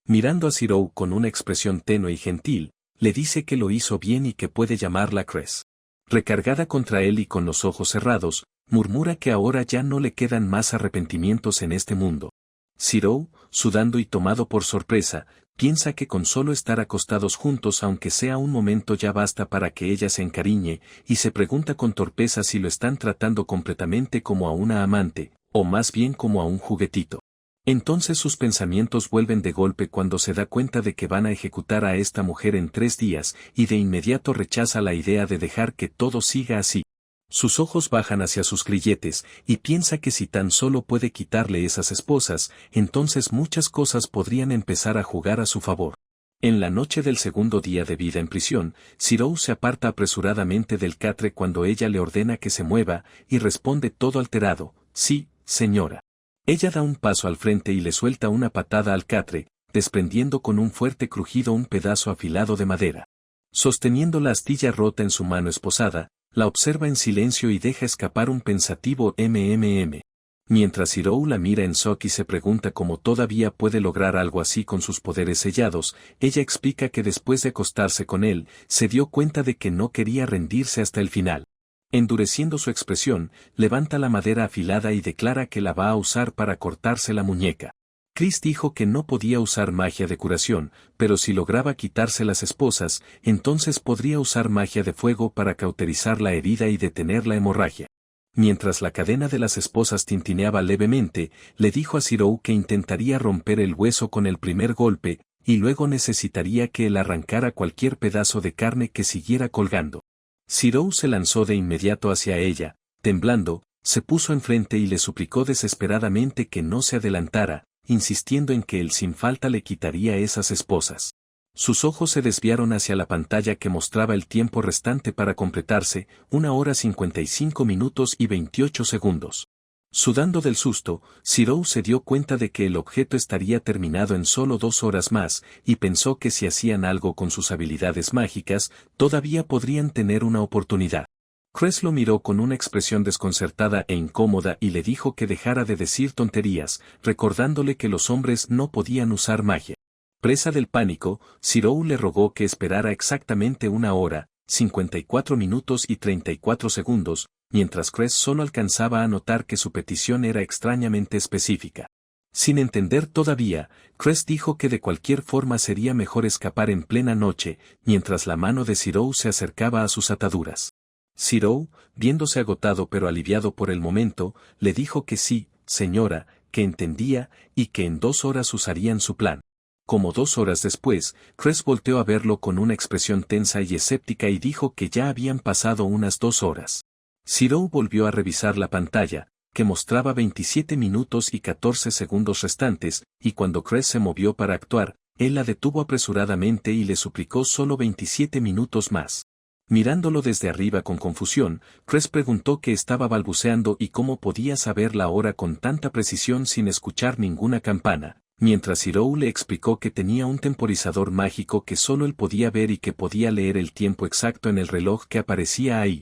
Mirando a Zirou con una expresión tenue y gentil, le dice que lo hizo bien y que puede llamarla Cress. Recargada contra él y con los ojos cerrados, murmura que ahora ya no le quedan más arrepentimientos en este mundo. Zirou, sudando y tomado por sorpresa, piensa que con solo estar acostados juntos aunque sea un momento ya basta para que ella se encariñe, y se pregunta con torpeza si lo están tratando completamente como a una amante, o más bien como a un juguetito. Entonces sus pensamientos vuelven de golpe cuando se da cuenta de que van a ejecutar a esta mujer en 3 días, y de inmediato rechaza la idea de dejar que todo siga así. Sus ojos bajan hacia sus grilletes, y piensa que si tan solo puede quitarle esas esposas, entonces muchas cosas podrían empezar a jugar a su favor. En la noche del segundo día de vida en prisión, Zirou se aparta apresuradamente del catre cuando ella le ordena que se mueva, y responde todo alterado, sí, señora. Ella da un paso al frente y le suelta una patada al catre, desprendiendo con un fuerte crujido un pedazo afilado de madera. Sosteniendo la astilla rota en su mano esposada, la observa en silencio y deja escapar un pensativo mmm. Mientras Zirou la mira en shock y se pregunta cómo todavía puede lograr algo así con sus poderes sellados, ella explica que después de acostarse con él, se dio cuenta de que no quería rendirse hasta el final. Endureciendo su expresión, levanta la madera afilada y declara que la va a usar para cortarse la muñeca. Chris dijo que no podía usar magia de curación, pero si lograba quitarse las esposas, entonces podría usar magia de fuego para cauterizar la herida y detener la hemorragia. Mientras la cadena de las esposas tintineaba levemente, le dijo a Zirou que intentaría romper el hueso con el primer golpe, y luego necesitaría que él arrancara cualquier pedazo de carne que siguiera colgando. Zirou se lanzó de inmediato hacia ella, temblando, se puso enfrente y le suplicó desesperadamente que no se adelantara, insistiendo en que él sin falta le quitaría esas esposas. Sus ojos se desviaron hacia la pantalla que mostraba el tiempo restante para completarse, 1 hora 55 minutos y 28 segundos. Sudando del susto, Zirou se dio cuenta de que el objeto estaría terminado en solo 2 horas más, y pensó que si hacían algo con sus habilidades mágicas, todavía podrían tener una oportunidad. Cress lo miró con una expresión desconcertada e incómoda y le dijo que dejara de decir tonterías, recordándole que los hombres no podían usar magia. Presa del pánico, Zirou le rogó que esperara exactamente 1 hora, 54 minutos y 34 segundos, mientras Cress solo alcanzaba a notar que su petición era extrañamente específica. Sin entender todavía, Cress dijo que de cualquier forma sería mejor escapar en plena noche, mientras la mano de Zirou se acercaba a sus ataduras. Zirou, viéndose agotado pero aliviado por el momento, le dijo que sí, señora, que entendía, y que en 2 horas usarían su plan. Como 2 horas después, Cress volteó a verlo con una expresión tensa y escéptica y dijo que ya habían pasado unas 2 horas. Zirou volvió a revisar la pantalla, que mostraba 27 minutos y 14 segundos restantes, y cuando Cress se movió para actuar, él la detuvo apresuradamente y le suplicó solo 27 minutos más. Mirándolo desde arriba con confusión, Cress preguntó qué estaba balbuceando y cómo podía saber la hora con tanta precisión sin escuchar ninguna campana, mientras Zirou le explicó que tenía un temporizador mágico que solo él podía ver y que podía leer el tiempo exacto en el reloj que aparecía ahí.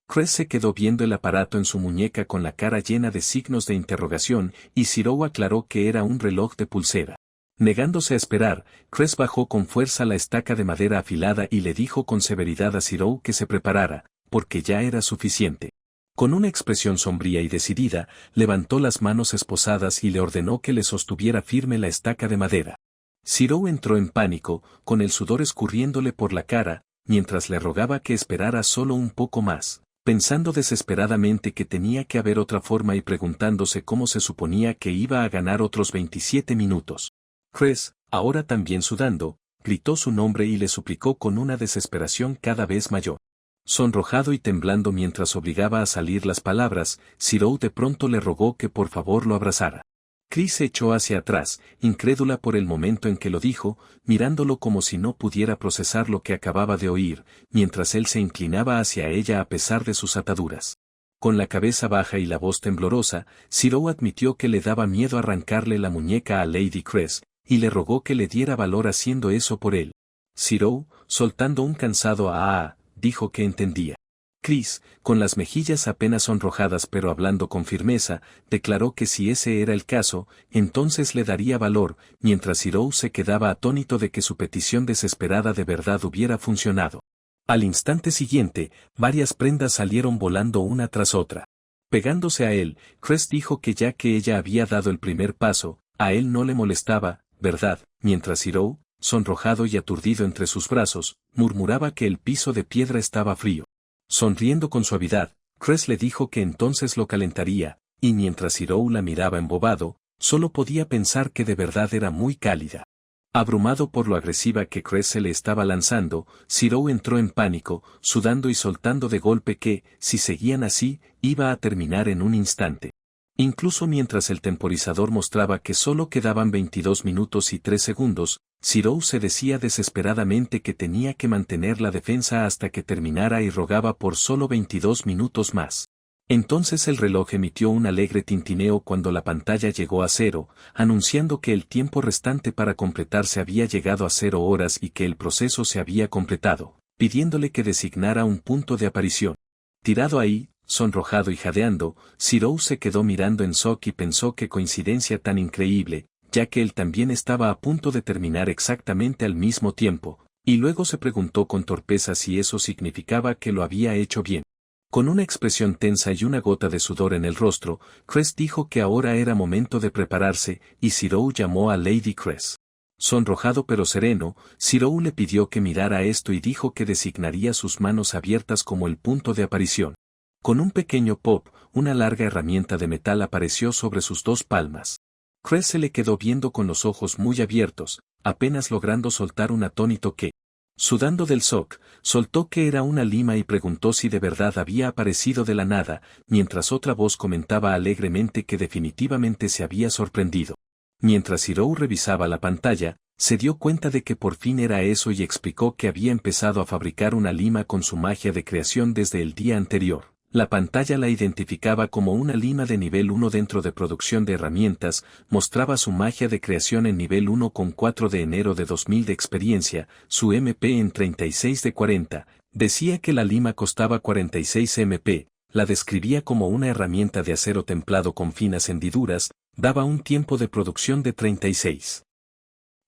Cress se quedó viendo el aparato en su muñeca con la cara llena de signos de interrogación, y Zirou aclaró que era un reloj de pulsera. Negándose a esperar, Cress bajó con fuerza la estaca de madera afilada y le dijo con severidad a Zirou que se preparara, porque ya era suficiente. Con una expresión sombría y decidida, levantó las manos esposadas y le ordenó que le sostuviera firme la estaca de madera. Zirou entró en pánico, con el sudor escurriéndole por la cara, mientras le rogaba que esperara solo un poco más. pensando desesperadamente que tenía que haber otra forma y preguntándose cómo se suponía que iba a ganar otros 27 minutos. Chris, ahora también sudando, gritó su nombre y le suplicó con una desesperación cada vez mayor. Sonrojado y temblando mientras obligaba a salir las palabras, Cyril de pronto le rogó que por favor lo abrazara. Chris se echó hacia atrás, incrédula por el momento en que lo dijo, mirándolo como si no pudiera procesar lo que acababa de oír, mientras él se inclinaba hacia ella a pesar de sus ataduras. Con la cabeza baja y la voz temblorosa, Cyril admitió que le daba miedo arrancarle la muñeca a Lady Cress, y le rogó que le diera valor haciendo eso por él. Cyril, soltando un cansado dijo que entendía. Chris, con las mejillas apenas sonrojadas pero hablando con firmeza, declaró que si ese era el caso, entonces le daría valor, mientras Cyril se quedaba atónito de que su petición desesperada de verdad hubiera funcionado. Al instante siguiente, varias prendas salieron volando una tras otra. Pegándose a él, Chris dijo que ya que ella había dado el primer paso, a él no le molestaba, ¿verdad? Mientras Cyril, sonrojado y aturdido entre sus brazos, murmuraba que el piso de piedra estaba frío. Sonriendo con suavidad, Chris le dijo que entonces lo calentaría, y mientras Cyril la miraba embobado, solo podía pensar que de verdad era muy cálida. Abrumado por lo agresiva que Chris se le estaba lanzando, Cyril entró en pánico, sudando y soltando de golpe que, si seguían así, iba a terminar en un instante. Incluso mientras el temporizador mostraba que solo quedaban 22 minutos y 3 segundos, Cyril se decía desesperadamente que tenía que mantener la defensa hasta que terminara y rogaba por solo 22 minutos más. Entonces el reloj emitió un alegre tintineo cuando la pantalla llegó a 0, anunciando que el tiempo restante para completarse había llegado a 0 horas y que el proceso se había completado, pidiéndole que designara un punto de aparición. Tirado ahí, sonrojado y jadeando, Cyril se quedó mirando en shock y pensó qué coincidencia tan increíble, ya que él también estaba a punto de terminar exactamente al mismo tiempo, y luego se preguntó con torpeza si eso significaba que lo había hecho bien. Con una expresión tensa y una gota de sudor en el rostro, Cress dijo que ahora era momento de prepararse, y Cyril llamó a Lady Cress. Sonrojado pero sereno, Cyril le pidió que mirara esto y dijo que designaría sus manos abiertas como el punto de aparición. Con un pequeño pop, una larga herramienta de metal apareció sobre sus dos palmas. Cress se le quedó viendo con los ojos muy abiertos, apenas logrando soltar un atónito que, sudando del shock, soltó que era una lima y preguntó si de verdad había aparecido de la nada, mientras otra voz comentaba alegremente que definitivamente se había sorprendido. Mientras Cyril revisaba la pantalla, se dio cuenta de que por fin era eso y explicó que había empezado a fabricar una lima con su magia de creación desde el día anterior. La pantalla la identificaba como una lima de nivel 1 dentro de producción de herramientas, mostraba su magia de creación en nivel 1 con 4 de enero de 2000 de experiencia, su MP en 36 de 40, decía que la lima costaba 46 MP, la describía como una herramienta de acero templado con finas hendiduras, daba un tiempo de producción de 36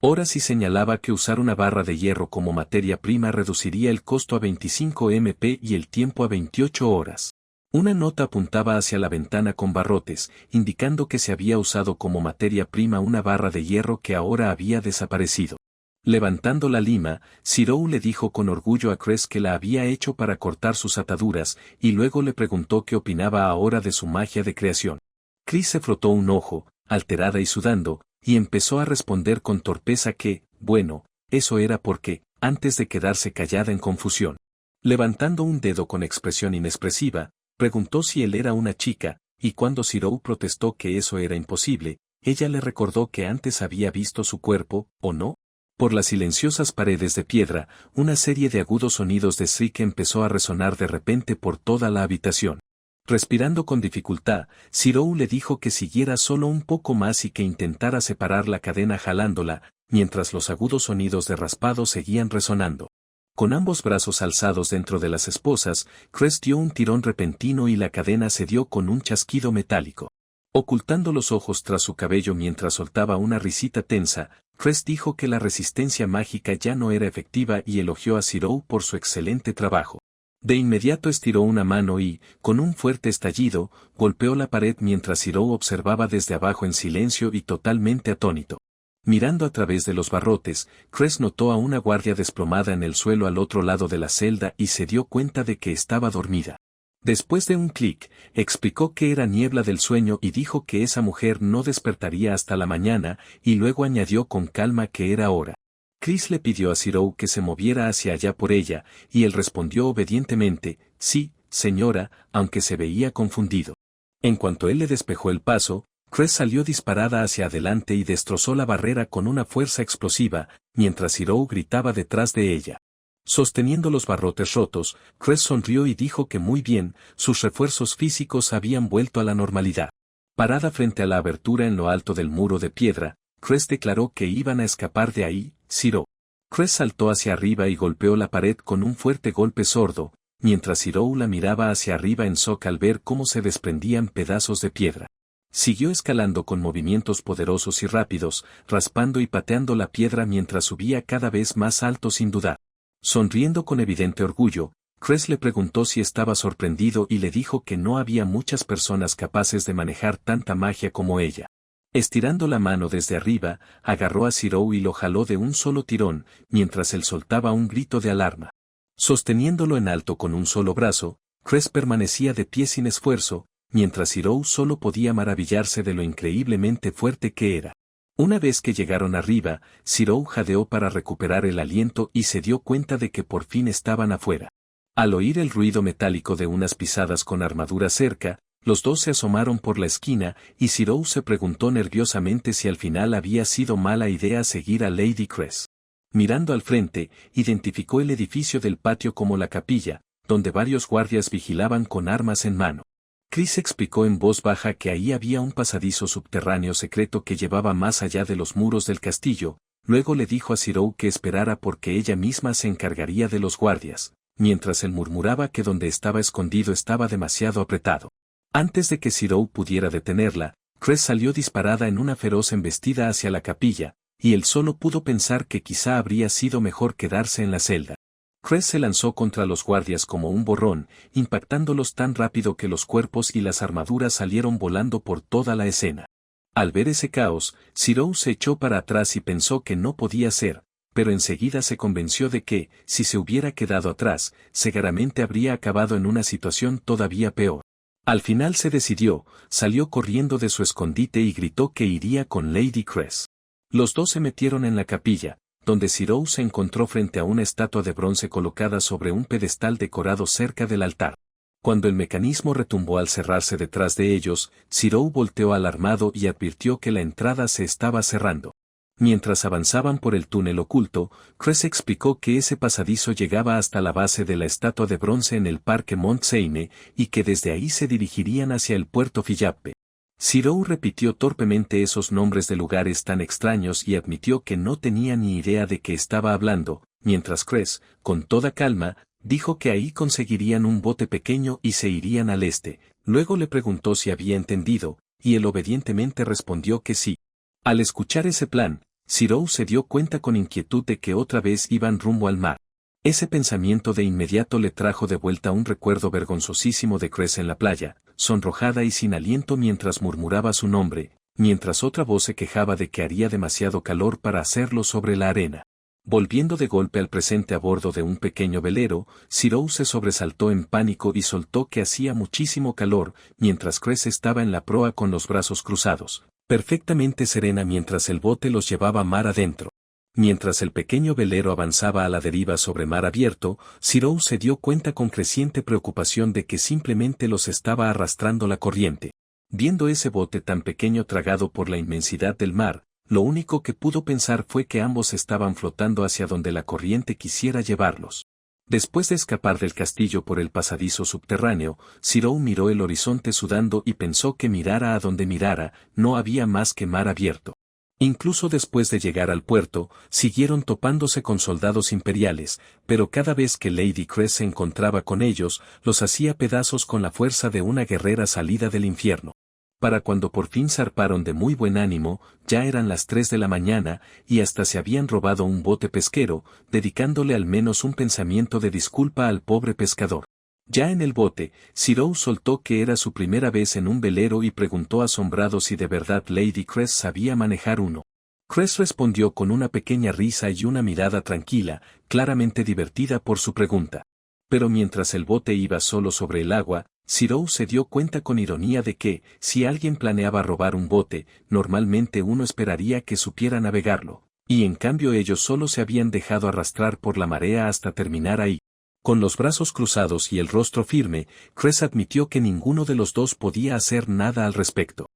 horas y señalaba que usar una barra de hierro como materia prima reduciría el costo a 25 MP y el tiempo a 28 horas. Una nota apuntaba hacia la ventana con barrotes, indicando que se había usado como materia prima una barra de hierro que ahora había desaparecido. Levantando la lima, Cyril le dijo con orgullo a Cress que la había hecho para cortar sus ataduras, y luego le preguntó qué opinaba ahora de su magia de creación. Chris se frotó un ojo, alterada y sudando, y empezó a responder con torpeza que, bueno, eso era porque, antes de quedarse callada en confusión. Levantando un dedo con expresión inexpresiva, preguntó si él era una chica, y cuando Cyril protestó que eso era imposible, ella le recordó que antes había visto su cuerpo, ¿o no? Por las silenciosas paredes de piedra, una serie de agudos sonidos de shriek empezó a resonar de repente por toda la habitación. Respirando con dificultad, Cyril le dijo que siguiera solo un poco más y que intentara separar la cadena jalándola, mientras los agudos sonidos de raspado seguían resonando. Con ambos brazos alzados dentro de las esposas, Cress dio un tirón repentino y la cadena cedió con un chasquido metálico. Ocultando los ojos tras su cabello mientras soltaba una risita tensa, Cress dijo que la resistencia mágica ya no era efectiva y elogió a Cyril por su excelente trabajo. De inmediato estiró una mano y, con un fuerte estallido, golpeó la pared mientras Cyril observaba desde abajo en silencio y totalmente atónito. Mirando a través de los barrotes, Cress notó a una guardia desplomada en el suelo al otro lado de la celda y se dio cuenta de que estaba dormida. Después de un clic, explicó que era niebla del sueño y dijo que esa mujer no despertaría hasta la mañana, y luego añadió con calma que era hora. Chris le pidió a Zero que se moviera hacia allá por ella, y él respondió obedientemente, sí, señora, aunque se veía confundido. En cuanto él le despejó el paso, Chris salió disparada hacia adelante y destrozó la barrera con una fuerza explosiva, mientras Zero gritaba detrás de ella. Sosteniendo los barrotes rotos, Chris sonrió y dijo que muy bien, sus refuerzos físicos habían vuelto a la normalidad. Parada frente a la abertura en lo alto del muro de piedra, Chris declaró que iban a escapar de ahí, Zero. Chris saltó hacia arriba y golpeó la pared con un fuerte golpe sordo, mientras Zero la miraba hacia arriba en shock al ver cómo se desprendían pedazos de piedra. Siguió escalando con movimientos poderosos y rápidos, raspando y pateando la piedra mientras subía cada vez más alto sin dudar. Sonriendo con evidente orgullo, Chris le preguntó si estaba sorprendido y le dijo que no había muchas personas capaces de manejar tanta magia como ella. Estirando la mano desde arriba, agarró a Zero y lo jaló de un solo tirón, mientras él soltaba un grito de alarma. Sosteniéndolo en alto con un solo brazo, Chris permanecía de pie sin esfuerzo, mientras Zero solo podía maravillarse de lo increíblemente fuerte que era. Una vez que llegaron arriba, Zero jadeó para recuperar el aliento y se dio cuenta de que por fin estaban afuera. Al oír el ruido metálico de unas pisadas con armadura cerca, los dos se asomaron por la esquina y Zero se preguntó nerviosamente si al final había sido mala idea seguir a Lady Cress. Mirando al frente, identificó el edificio del patio como la capilla, donde varios guardias vigilaban con armas en mano. Chris explicó en voz baja que ahí había un pasadizo subterráneo secreto que llevaba más allá de los muros del castillo, luego le dijo a Zero que esperara porque ella misma se encargaría de los guardias, mientras él murmuraba que donde estaba escondido estaba demasiado apretado. Antes de que Zero pudiera detenerla, Chris salió disparada en una feroz embestida hacia la capilla, y él solo pudo pensar que quizá habría sido mejor quedarse en la celda. Chris se lanzó contra los guardias como un borrón, impactándolos tan rápido que los cuerpos y las armaduras salieron volando por toda la escena. Al ver ese caos, Zero se echó para atrás y pensó que no podía ser, pero enseguida se convenció de que, si se hubiera quedado atrás, seguramente habría acabado en una situación todavía peor. Al final se decidió, salió corriendo de su escondite y gritó que iría con Lady Cress. Los dos se metieron en la capilla, donde Zero se encontró frente a una estatua de bronce colocada sobre un pedestal decorado cerca del altar. Cuando el mecanismo retumbó al cerrarse detrás de ellos, Zero volteó alarmado y advirtió que la entrada se estaba cerrando. Mientras avanzaban por el túnel oculto, Chris explicó que ese pasadizo llegaba hasta la base de la estatua de bronce en el parque Mont Seine y que desde ahí se dirigirían hacia el puerto Fillappe. Zero repitió torpemente esos nombres de lugares tan extraños y admitió que no tenía ni idea de qué estaba hablando, mientras Chris, con toda calma, dijo que ahí conseguirían un bote pequeño y se irían al este. Luego le preguntó si había entendido, y él obedientemente respondió que sí. Al escuchar ese plan, Zero se dio cuenta con inquietud de que otra vez iban rumbo al mar. Ese pensamiento de inmediato le trajo de vuelta un recuerdo vergonzosísimo de Cress en la playa, sonrojada y sin aliento mientras murmuraba su nombre, mientras otra voz se quejaba de que haría demasiado calor para hacerlo sobre la arena. Volviendo de golpe al presente a bordo de un pequeño velero, Zero se sobresaltó en pánico y soltó que hacía muchísimo calor, mientras Cress estaba en la proa con los brazos cruzados, perfectamente serena mientras el bote los llevaba mar adentro. Mientras el pequeño velero avanzaba a la deriva sobre mar abierto, Zero se dio cuenta con creciente preocupación de que simplemente los estaba arrastrando la corriente. Viendo ese bote tan pequeño tragado por la inmensidad del mar, lo único que pudo pensar fue que ambos estaban flotando hacia donde la corriente quisiera llevarlos. Después de escapar del castillo por el pasadizo subterráneo, Zero miró el horizonte sudando y pensó que mirara a donde mirara, no había más que mar abierto. Incluso después de llegar al puerto, siguieron topándose con soldados imperiales, pero cada vez que Lady Cress se encontraba con ellos, los hacía pedazos con la fuerza de una guerrera salida del infierno. Para cuando por fin zarparon de muy buen ánimo, ya eran las 3 de la mañana, y hasta se habían robado un bote pesquero, dedicándole al menos un pensamiento de disculpa al pobre pescador. Ya en el bote, Zero soltó que era su primera vez en un velero y preguntó asombrado si de verdad Lady Cress sabía manejar uno. Cress respondió con una pequeña risa y una mirada tranquila, claramente divertida por su pregunta. Pero mientras el bote iba solo sobre el agua, Zirou se dio cuenta con ironía de que, si alguien planeaba robar un bote, normalmente uno esperaría que supiera navegarlo, y en cambio ellos solo se habían dejado arrastrar por la marea hasta terminar ahí. Con los brazos cruzados y el rostro firme, Cress admitió que ninguno de los dos podía hacer nada al respecto.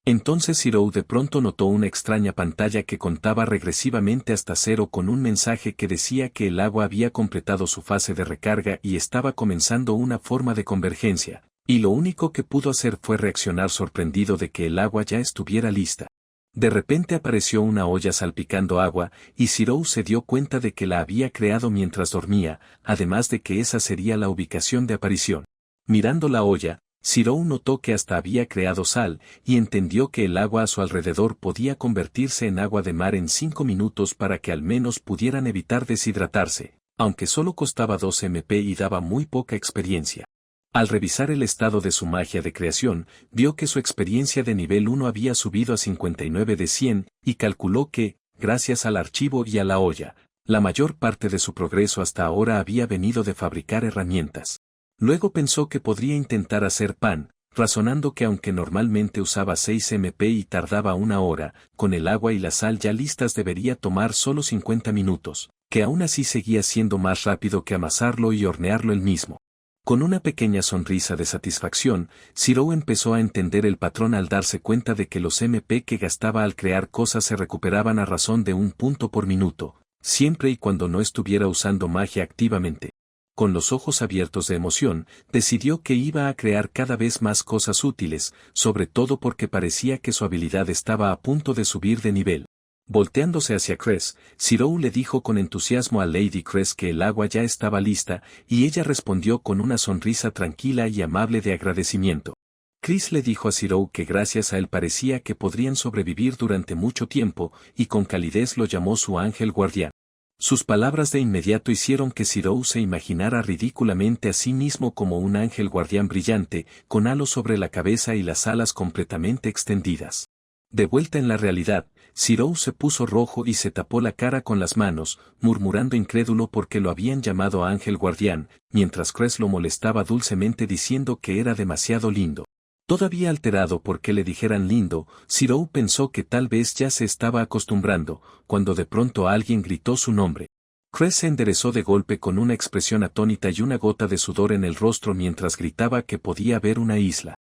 Entonces Zirou de pronto notó una extraña pantalla que contaba regresivamente hasta cero con un mensaje que decía que el agua había completado su fase de recarga y estaba comenzando una forma de convergencia, y lo único que pudo hacer fue reaccionar sorprendido de que el agua ya estuviera lista. De repente apareció una olla salpicando agua, y Zirou se dio cuenta de que la había creado mientras dormía, además de que esa sería la ubicación de aparición. Mirando la olla, Zirou notó que hasta había creado sal, y entendió que el agua a su alrededor podía convertirse en agua de mar en 5 minutos para que al menos pudieran evitar deshidratarse, aunque solo costaba 2 MP y daba muy poca experiencia. Al revisar el estado de su magia de creación, vio que su experiencia de nivel 1 había subido a 59 de 100, y calculó que, gracias al archivo y a la olla, la mayor parte de su progreso hasta ahora había venido de fabricar herramientas. Luego pensó que podría intentar hacer pan, razonando que aunque normalmente usaba 6 MP y tardaba 1 hora, con el agua y la sal ya listas debería tomar solo 50 minutos, que aún así seguía siendo más rápido que amasarlo y hornearlo él mismo. Con una pequeña sonrisa de satisfacción, Zirou empezó a entender el patrón al darse cuenta de que los MP que gastaba al crear cosas se recuperaban a razón de 1 punto por minuto, siempre y cuando no estuviera usando magia activamente. Con los ojos abiertos de emoción, decidió que iba a crear cada vez más cosas útiles, sobre todo porque parecía que su habilidad estaba a punto de subir de nivel. Volteándose hacia Cress, Zirou le dijo con entusiasmo a Lady Cress que el agua ya estaba lista, y ella respondió con una sonrisa tranquila y amable de agradecimiento. Chris le dijo a Zirou que gracias a él parecía que podrían sobrevivir durante mucho tiempo, y con calidez lo llamó su ángel guardián. Sus palabras de inmediato hicieron que Zirou se imaginara ridículamente a sí mismo como un ángel guardián brillante, con halos sobre la cabeza y las alas completamente extendidas. De vuelta en la realidad, Zirou se puso rojo y se tapó la cara con las manos, murmurando incrédulo porque lo habían llamado ángel guardián, mientras Cress lo molestaba dulcemente diciendo que era demasiado lindo. Todavía alterado por que le dijeran lindo, Zirou pensó que tal vez ya se estaba acostumbrando, cuando de pronto alguien gritó su nombre. Cress se enderezó de golpe con una expresión atónita y una gota de sudor en el rostro mientras gritaba que podía ver una isla.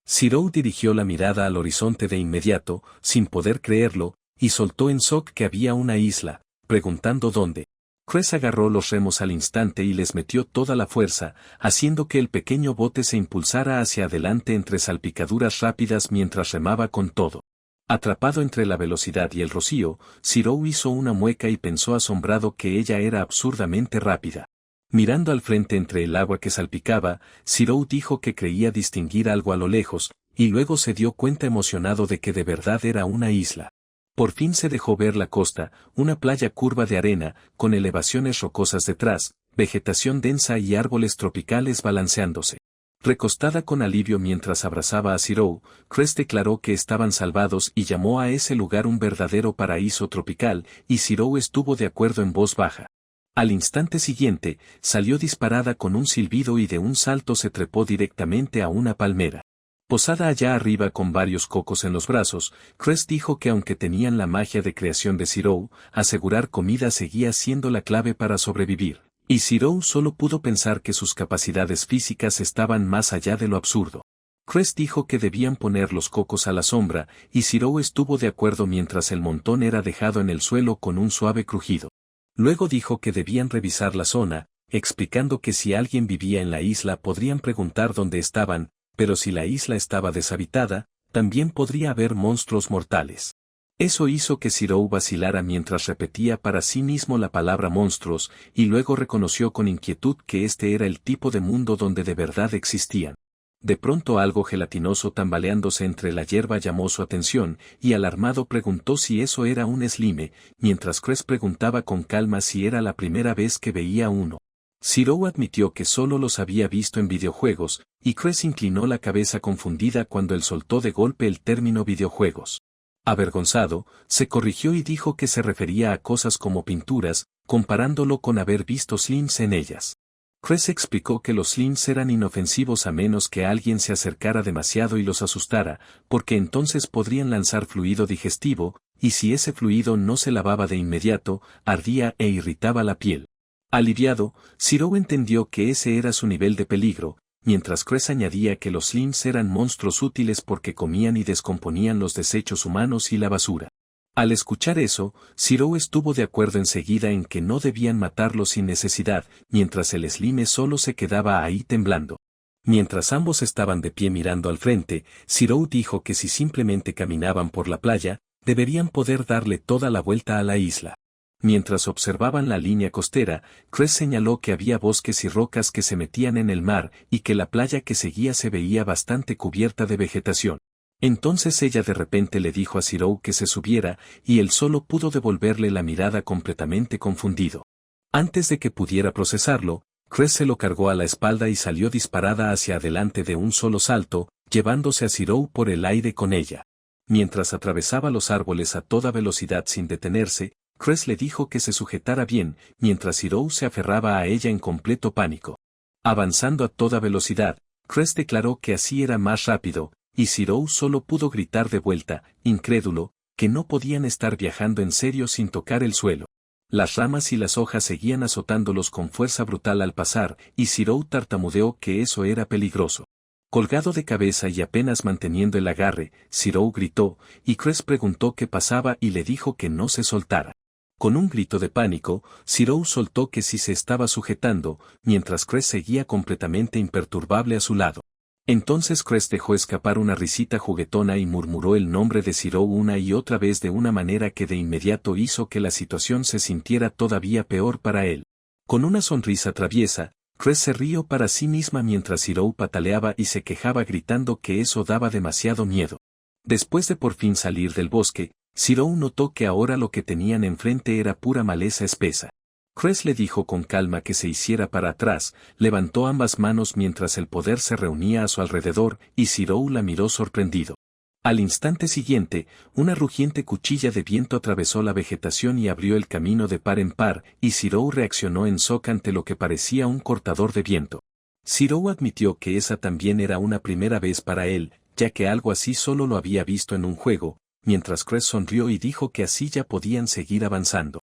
Zirou dirigió la mirada al horizonte de inmediato, sin poder creerlo, y soltó en shock que había una isla, preguntando dónde. Cress agarró los remos al instante y les metió toda la fuerza, haciendo que el pequeño bote se impulsara hacia adelante entre salpicaduras rápidas mientras remaba con todo. Atrapado entre la velocidad y el rocío, Zirou hizo una mueca y pensó asombrado que ella era absurdamente rápida. Mirando al frente entre el agua que salpicaba, Zirou dijo que creía distinguir algo a lo lejos, y luego se dio cuenta emocionado de que de verdad era una isla. Por fin se dejó ver la costa, una playa curva de arena, con elevaciones rocosas detrás, vegetación densa y árboles tropicales balanceándose. Recostada con alivio mientras abrazaba a Zirou, Cress declaró que estaban salvados y llamó a ese lugar un verdadero paraíso tropical, y Zirou estuvo de acuerdo en voz baja. Al instante siguiente, salió disparada con un silbido y de un salto se trepó directamente a una palmera. Posada allá arriba con varios cocos en los brazos, Cress dijo que aunque tenían la magia de creación de Zirou, asegurar comida seguía siendo la clave para sobrevivir, y Zirou solo pudo pensar que sus capacidades físicas estaban más allá de lo absurdo. Cress dijo que debían poner los cocos a la sombra, y Zirou estuvo de acuerdo mientras el montón era dejado en el suelo con un suave crujido. Luego dijo que debían revisar la zona, explicando que si alguien vivía en la isla podrían preguntar dónde estaban, pero si la isla estaba deshabitada, también podría haber monstruos mortales. Eso hizo que Zirou vacilara mientras repetía para sí mismo la palabra monstruos, y luego reconoció con inquietud que este era el tipo de mundo donde de verdad existían. De pronto algo gelatinoso tambaleándose entre la hierba llamó su atención, y alarmado preguntó si eso era un slime, mientras Cress preguntaba con calma si era la primera vez que veía uno. Zirou admitió que solo los había visto en videojuegos, y Cress inclinó la cabeza confundida cuando él soltó de golpe el término videojuegos. Avergonzado, se corrigió y dijo que se refería a cosas como pinturas, comparándolo con haber visto slimes en ellas. Cress explicó que los slims eran inofensivos a menos que alguien se acercara demasiado y los asustara, porque entonces podrían lanzar fluido digestivo, y si ese fluido no se lavaba de inmediato, ardía e irritaba la piel. Aliviado, Zero entendió que ese era su nivel de peligro, mientras Cress añadía que los slims eran monstruos útiles porque comían y descomponían los desechos humanos y la basura. Al escuchar eso, Zero estuvo de acuerdo enseguida en que no debían matarlos sin necesidad, mientras el slime solo se quedaba ahí temblando. Mientras ambos estaban de pie mirando al frente, Zero dijo que si simplemente caminaban por la playa, deberían poder darle toda la vuelta a la isla. Mientras observaban la línea costera, Cress señaló que había bosques y rocas que se metían en el mar y que la playa que seguía se veía bastante cubierta de vegetación. Entonces ella de repente le dijo a Zero que se subiera, y él solo pudo devolverle la mirada completamente confundido. Antes de que pudiera procesarlo, Cress se lo cargó a la espalda y salió disparada hacia adelante de un solo salto, llevándose a Zero por el aire con ella. Mientras atravesaba los árboles a toda velocidad sin detenerse, Cress le dijo que se sujetara bien, mientras Zero se aferraba a ella en completo pánico. Avanzando a toda velocidad, Cress declaró que así era más rápido, y Zero solo pudo gritar de vuelta, incrédulo, que no podían estar viajando en serio sin tocar el suelo. Las ramas y las hojas seguían azotándolos con fuerza brutal al pasar, y Zero tartamudeó que eso era peligroso. Colgado de cabeza y apenas manteniendo el agarre, Zero gritó, y Cress preguntó qué pasaba y le dijo que no se soltara. Con un grito de pánico, Zero soltó que sí se estaba sujetando, mientras Cress seguía completamente imperturbable a su lado. Entonces Cress dejó escapar una risita juguetona y murmuró el nombre de Zero una y otra vez de una manera que de inmediato hizo que la situación se sintiera todavía peor para él. Con una sonrisa traviesa, Cress se rió para sí misma mientras Zero pataleaba y se quejaba gritando que eso daba demasiado miedo. Después de por fin salir del bosque, Zero notó que ahora lo que tenían enfrente era pura maleza espesa. Cress le dijo con calma que se hiciera para atrás, levantó ambas manos mientras el poder se reunía a su alrededor, y Zero la miró sorprendido. Al instante siguiente, una rugiente cuchilla de viento atravesó la vegetación y abrió el camino de par en par, y Zero reaccionó en shock ante lo que parecía un cortador de viento. Zero admitió que esa también era una primera vez para él, ya que algo así solo lo había visto en un juego, mientras Cress sonrió y dijo que así ya podían seguir avanzando.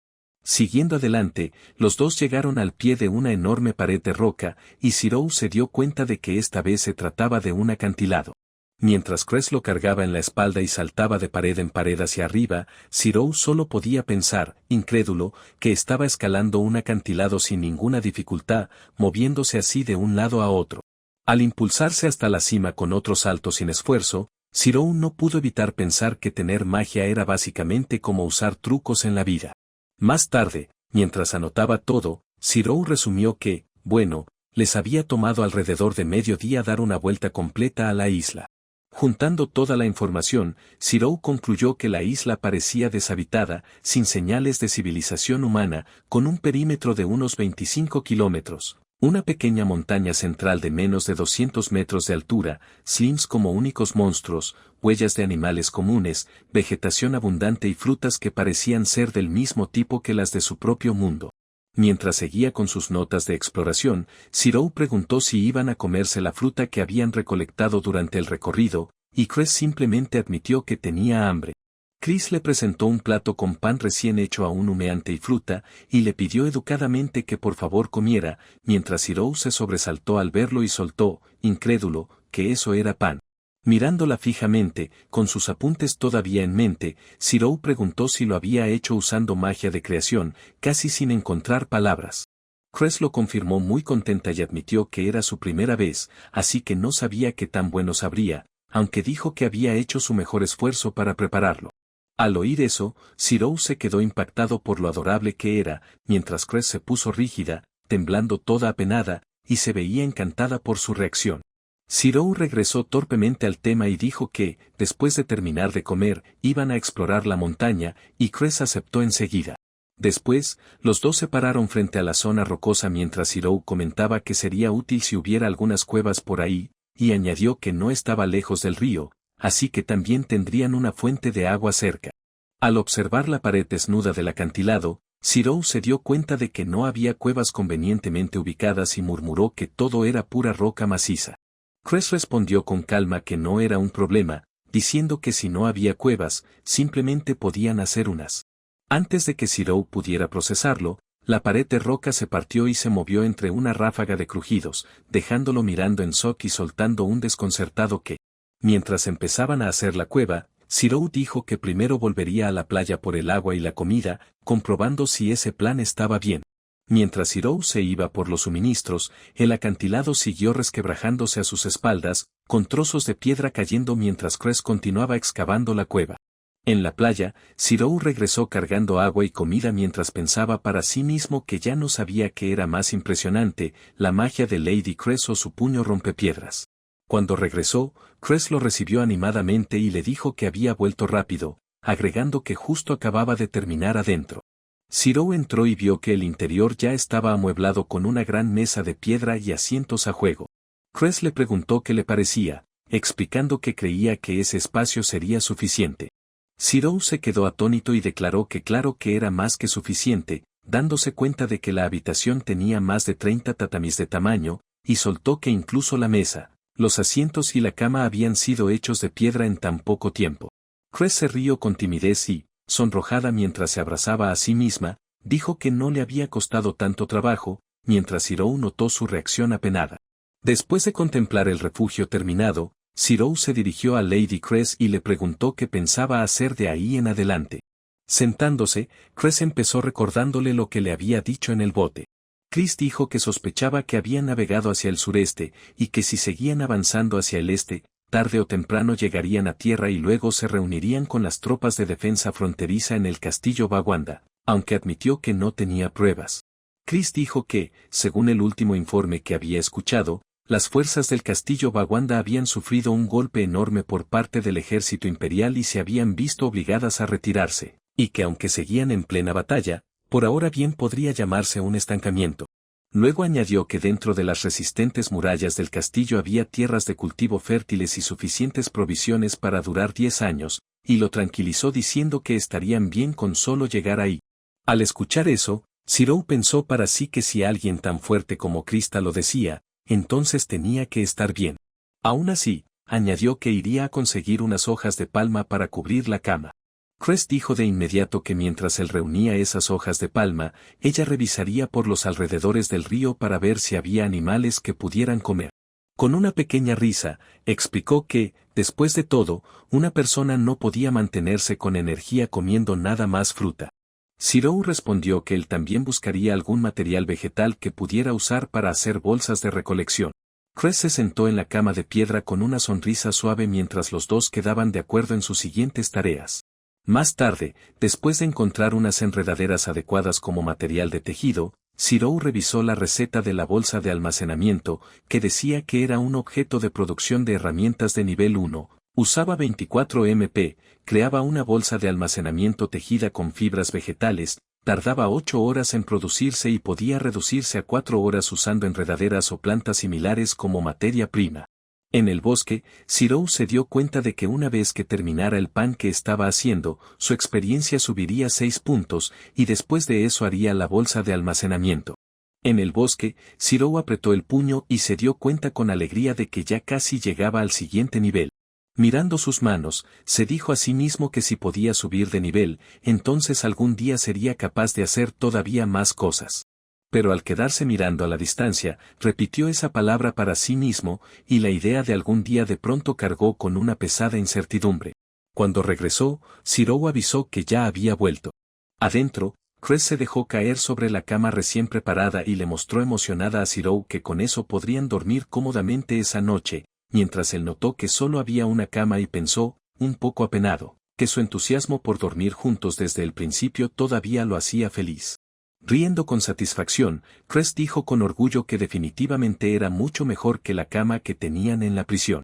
Siguiendo adelante, los dos llegaron al pie de una enorme pared de roca, y Zero se dio cuenta de que esta vez se trataba de un acantilado. Mientras Cress lo cargaba en la espalda y saltaba de pared en pared hacia arriba, Zero solo podía pensar, incrédulo, que estaba escalando un acantilado sin ninguna dificultad, moviéndose así de un lado a otro. Al impulsarse hasta la cima con otro salto sin esfuerzo, Zero no pudo evitar pensar que tener magia era básicamente como usar trucos en la vida. Más tarde, mientras anotaba todo, Zero resumió que, bueno, les había tomado alrededor de medio día dar una vuelta completa a la isla. Juntando toda la información, Zero concluyó que la isla parecía deshabitada, sin señales de civilización humana, con un perímetro de unos 25 kilómetros. Una pequeña montaña central de menos de 200 metros de altura, slims como únicos monstruos, huellas de animales comunes, vegetación abundante y frutas que parecían ser del mismo tipo que las de su propio mundo. Mientras seguía con sus notas de exploración, Zero preguntó si iban a comerse la fruta que habían recolectado durante el recorrido, y Cress simplemente admitió que tenía hambre. Chris le presentó un plato con pan recién hecho aún humeante y fruta, y le pidió educadamente que por favor comiera, mientras Zero se sobresaltó al verlo y soltó, incrédulo, que eso era pan. Mirándola fijamente, con sus apuntes todavía en mente, Zero preguntó si lo había hecho usando magia de creación, casi sin encontrar palabras. Cress lo confirmó muy contenta y admitió que era su primera vez, así que no sabía qué tan bueno sabría, aunque dijo que había hecho su mejor esfuerzo para prepararlo. Al oír eso, Zero se quedó impactado por lo adorable que era, mientras Cress se puso rígida, temblando toda apenada, y se veía encantada por su reacción. Zero regresó torpemente al tema y dijo que, después de terminar de comer, iban a explorar la montaña, y Cress aceptó enseguida. Después, los dos se pararon frente a la zona rocosa mientras Zero comentaba que sería útil si hubiera algunas cuevas por ahí, y añadió que no estaba lejos del río, así que también tendrían una fuente de agua cerca. Al observar la pared desnuda del acantilado, Zirou se dio cuenta de que no había cuevas convenientemente ubicadas y murmuró que todo era pura roca maciza. Cress respondió con calma que no era un problema, diciendo que si no había cuevas, simplemente podían hacer unas. Antes de que Zirou pudiera procesarlo, la pared de roca se partió y se movió entre una ráfaga de crujidos, dejándolo mirando en shock y soltando un desconcertado que. Mientras empezaban a hacer la cueva, Zirou dijo que primero volvería a la playa por el agua y la comida, comprobando si ese plan estaba bien. Mientras Zirou se iba por los suministros, el acantilado siguió resquebrajándose a sus espaldas, con trozos de piedra cayendo mientras Cress continuaba excavando la cueva. En la playa, Zirou regresó cargando agua y comida mientras pensaba para sí mismo que ya no sabía qué era más impresionante, la magia de Lady Cress o su puño rompepiedras. Cuando regresó, Cress lo recibió animadamente y le dijo que había vuelto rápido, agregando que justo acababa de terminar adentro. Zirou entró y vio que el interior ya estaba amueblado con una gran mesa de piedra y asientos a juego. Cress le preguntó qué le parecía, explicando que creía que ese espacio sería suficiente. Zirou se quedó atónito y declaró que claro que era más que suficiente, dándose cuenta de que la habitación tenía más de 30 tatamis de tamaño, y soltó que incluso la mesa, los asientos y la cama habían sido hechos de piedra en tan poco tiempo. Cress se rió con timidez y, sonrojada mientras se abrazaba a sí misma, dijo que no le había costado tanto trabajo, mientras Zirou notó su reacción apenada. Después de contemplar el refugio terminado, Zirou se dirigió a Lady Cress y le preguntó qué pensaba hacer de ahí en adelante. Sentándose, Cress empezó recordándole lo que le había dicho en el bote. Chris dijo que sospechaba que habían navegado hacia el sureste, y que si seguían avanzando hacia el este, tarde o temprano llegarían a tierra y luego se reunirían con las tropas de defensa fronteriza en el castillo Bagwanda, aunque admitió que no tenía pruebas. Chris dijo que, según el último informe que había escuchado, las fuerzas del castillo Bagwanda habían sufrido un golpe enorme por parte del ejército imperial y se habían visto obligadas a retirarse, y que aunque seguían en plena batalla, por ahora bien podría llamarse un estancamiento. Luego añadió que dentro de las resistentes murallas del castillo había tierras de cultivo fértiles y suficientes provisiones para durar 10 años, y lo tranquilizó diciendo que estarían bien con solo llegar ahí. Al escuchar eso, Zirou pensó para sí que si alguien tan fuerte como Krista lo decía, entonces tenía que estar bien. Aún así, añadió que iría a conseguir unas hojas de palma para cubrir la cama. Cress dijo de inmediato que mientras él reunía esas hojas de palma, ella revisaría por los alrededores del río para ver si había animales que pudieran comer. Con una pequeña risa, explicó que, después de todo, una persona no podía mantenerse con energía comiendo nada más fruta. Zirou respondió que él también buscaría algún material vegetal que pudiera usar para hacer bolsas de recolección. Cress se sentó en la cama de piedra con una sonrisa suave mientras los dos quedaban de acuerdo en sus siguientes tareas. Más tarde, después de encontrar unas enredaderas adecuadas como material de tejido, Zirou revisó la receta de la bolsa de almacenamiento, que decía que era un objeto de producción de herramientas de nivel 1, usaba 24 MP, creaba una bolsa de almacenamiento tejida con fibras vegetales, tardaba 8 horas en producirse y podía reducirse a 4 horas usando enredaderas o plantas similares como materia prima. En el bosque, Zirou se dio cuenta de que una vez que terminara el pan que estaba haciendo, su experiencia subiría 6 puntos, y después de eso haría la bolsa de almacenamiento. En el bosque, Zirou apretó el puño y se dio cuenta con alegría de que ya casi llegaba al siguiente nivel. Mirando sus manos, se dijo a sí mismo que si podía subir de nivel, entonces algún día sería capaz de hacer todavía más cosas. Pero al quedarse mirando a la distancia, repitió esa palabra para sí mismo, y la idea de algún día de pronto cargó con una pesada incertidumbre. Cuando regresó, Zirou avisó que ya había vuelto. Adentro, Cress se dejó caer sobre la cama recién preparada y le mostró emocionada a Zirou que con eso podrían dormir cómodamente esa noche, mientras él notó que solo había una cama y pensó, un poco apenado, que su entusiasmo por dormir juntos desde el principio todavía lo hacía feliz. Riendo con satisfacción, Cress dijo con orgullo que definitivamente era mucho mejor que la cama que tenían en la prisión.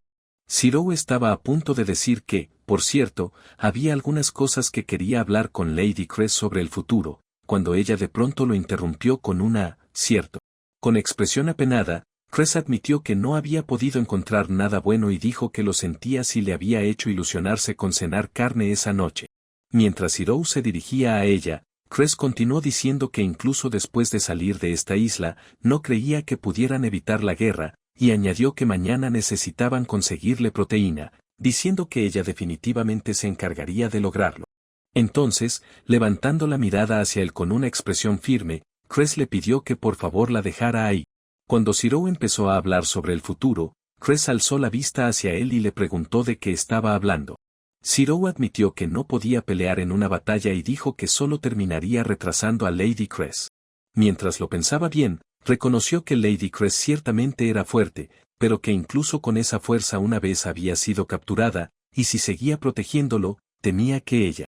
Zirou estaba a punto de decir que, por cierto, había algunas cosas que quería hablar con Lady Cress sobre el futuro, cuando ella de pronto lo interrumpió con una, cierto. Con expresión apenada, Cress admitió que no había podido encontrar nada bueno y dijo que lo sentía si le había hecho ilusionarse con cenar carne esa noche. Mientras Zirou se dirigía a ella, Cress continuó diciendo que incluso después de salir de esta isla, no creía que pudieran evitar la guerra, y añadió que mañana necesitaban conseguirle proteína, diciendo que ella definitivamente se encargaría de lograrlo. Entonces, levantando la mirada hacia él con una expresión firme, Cress le pidió que por favor la dejara ahí. Cuando Zero empezó a hablar sobre el futuro, Cress alzó la vista hacia él y le preguntó de qué estaba hablando. Zero admitió que no podía pelear en una batalla y dijo que solo terminaría retrasando a Lady Cress. Mientras lo pensaba bien, reconoció que Lady Cress ciertamente era fuerte, pero que incluso con esa fuerza una vez había sido capturada, y si seguía protegiéndolo, temía que ella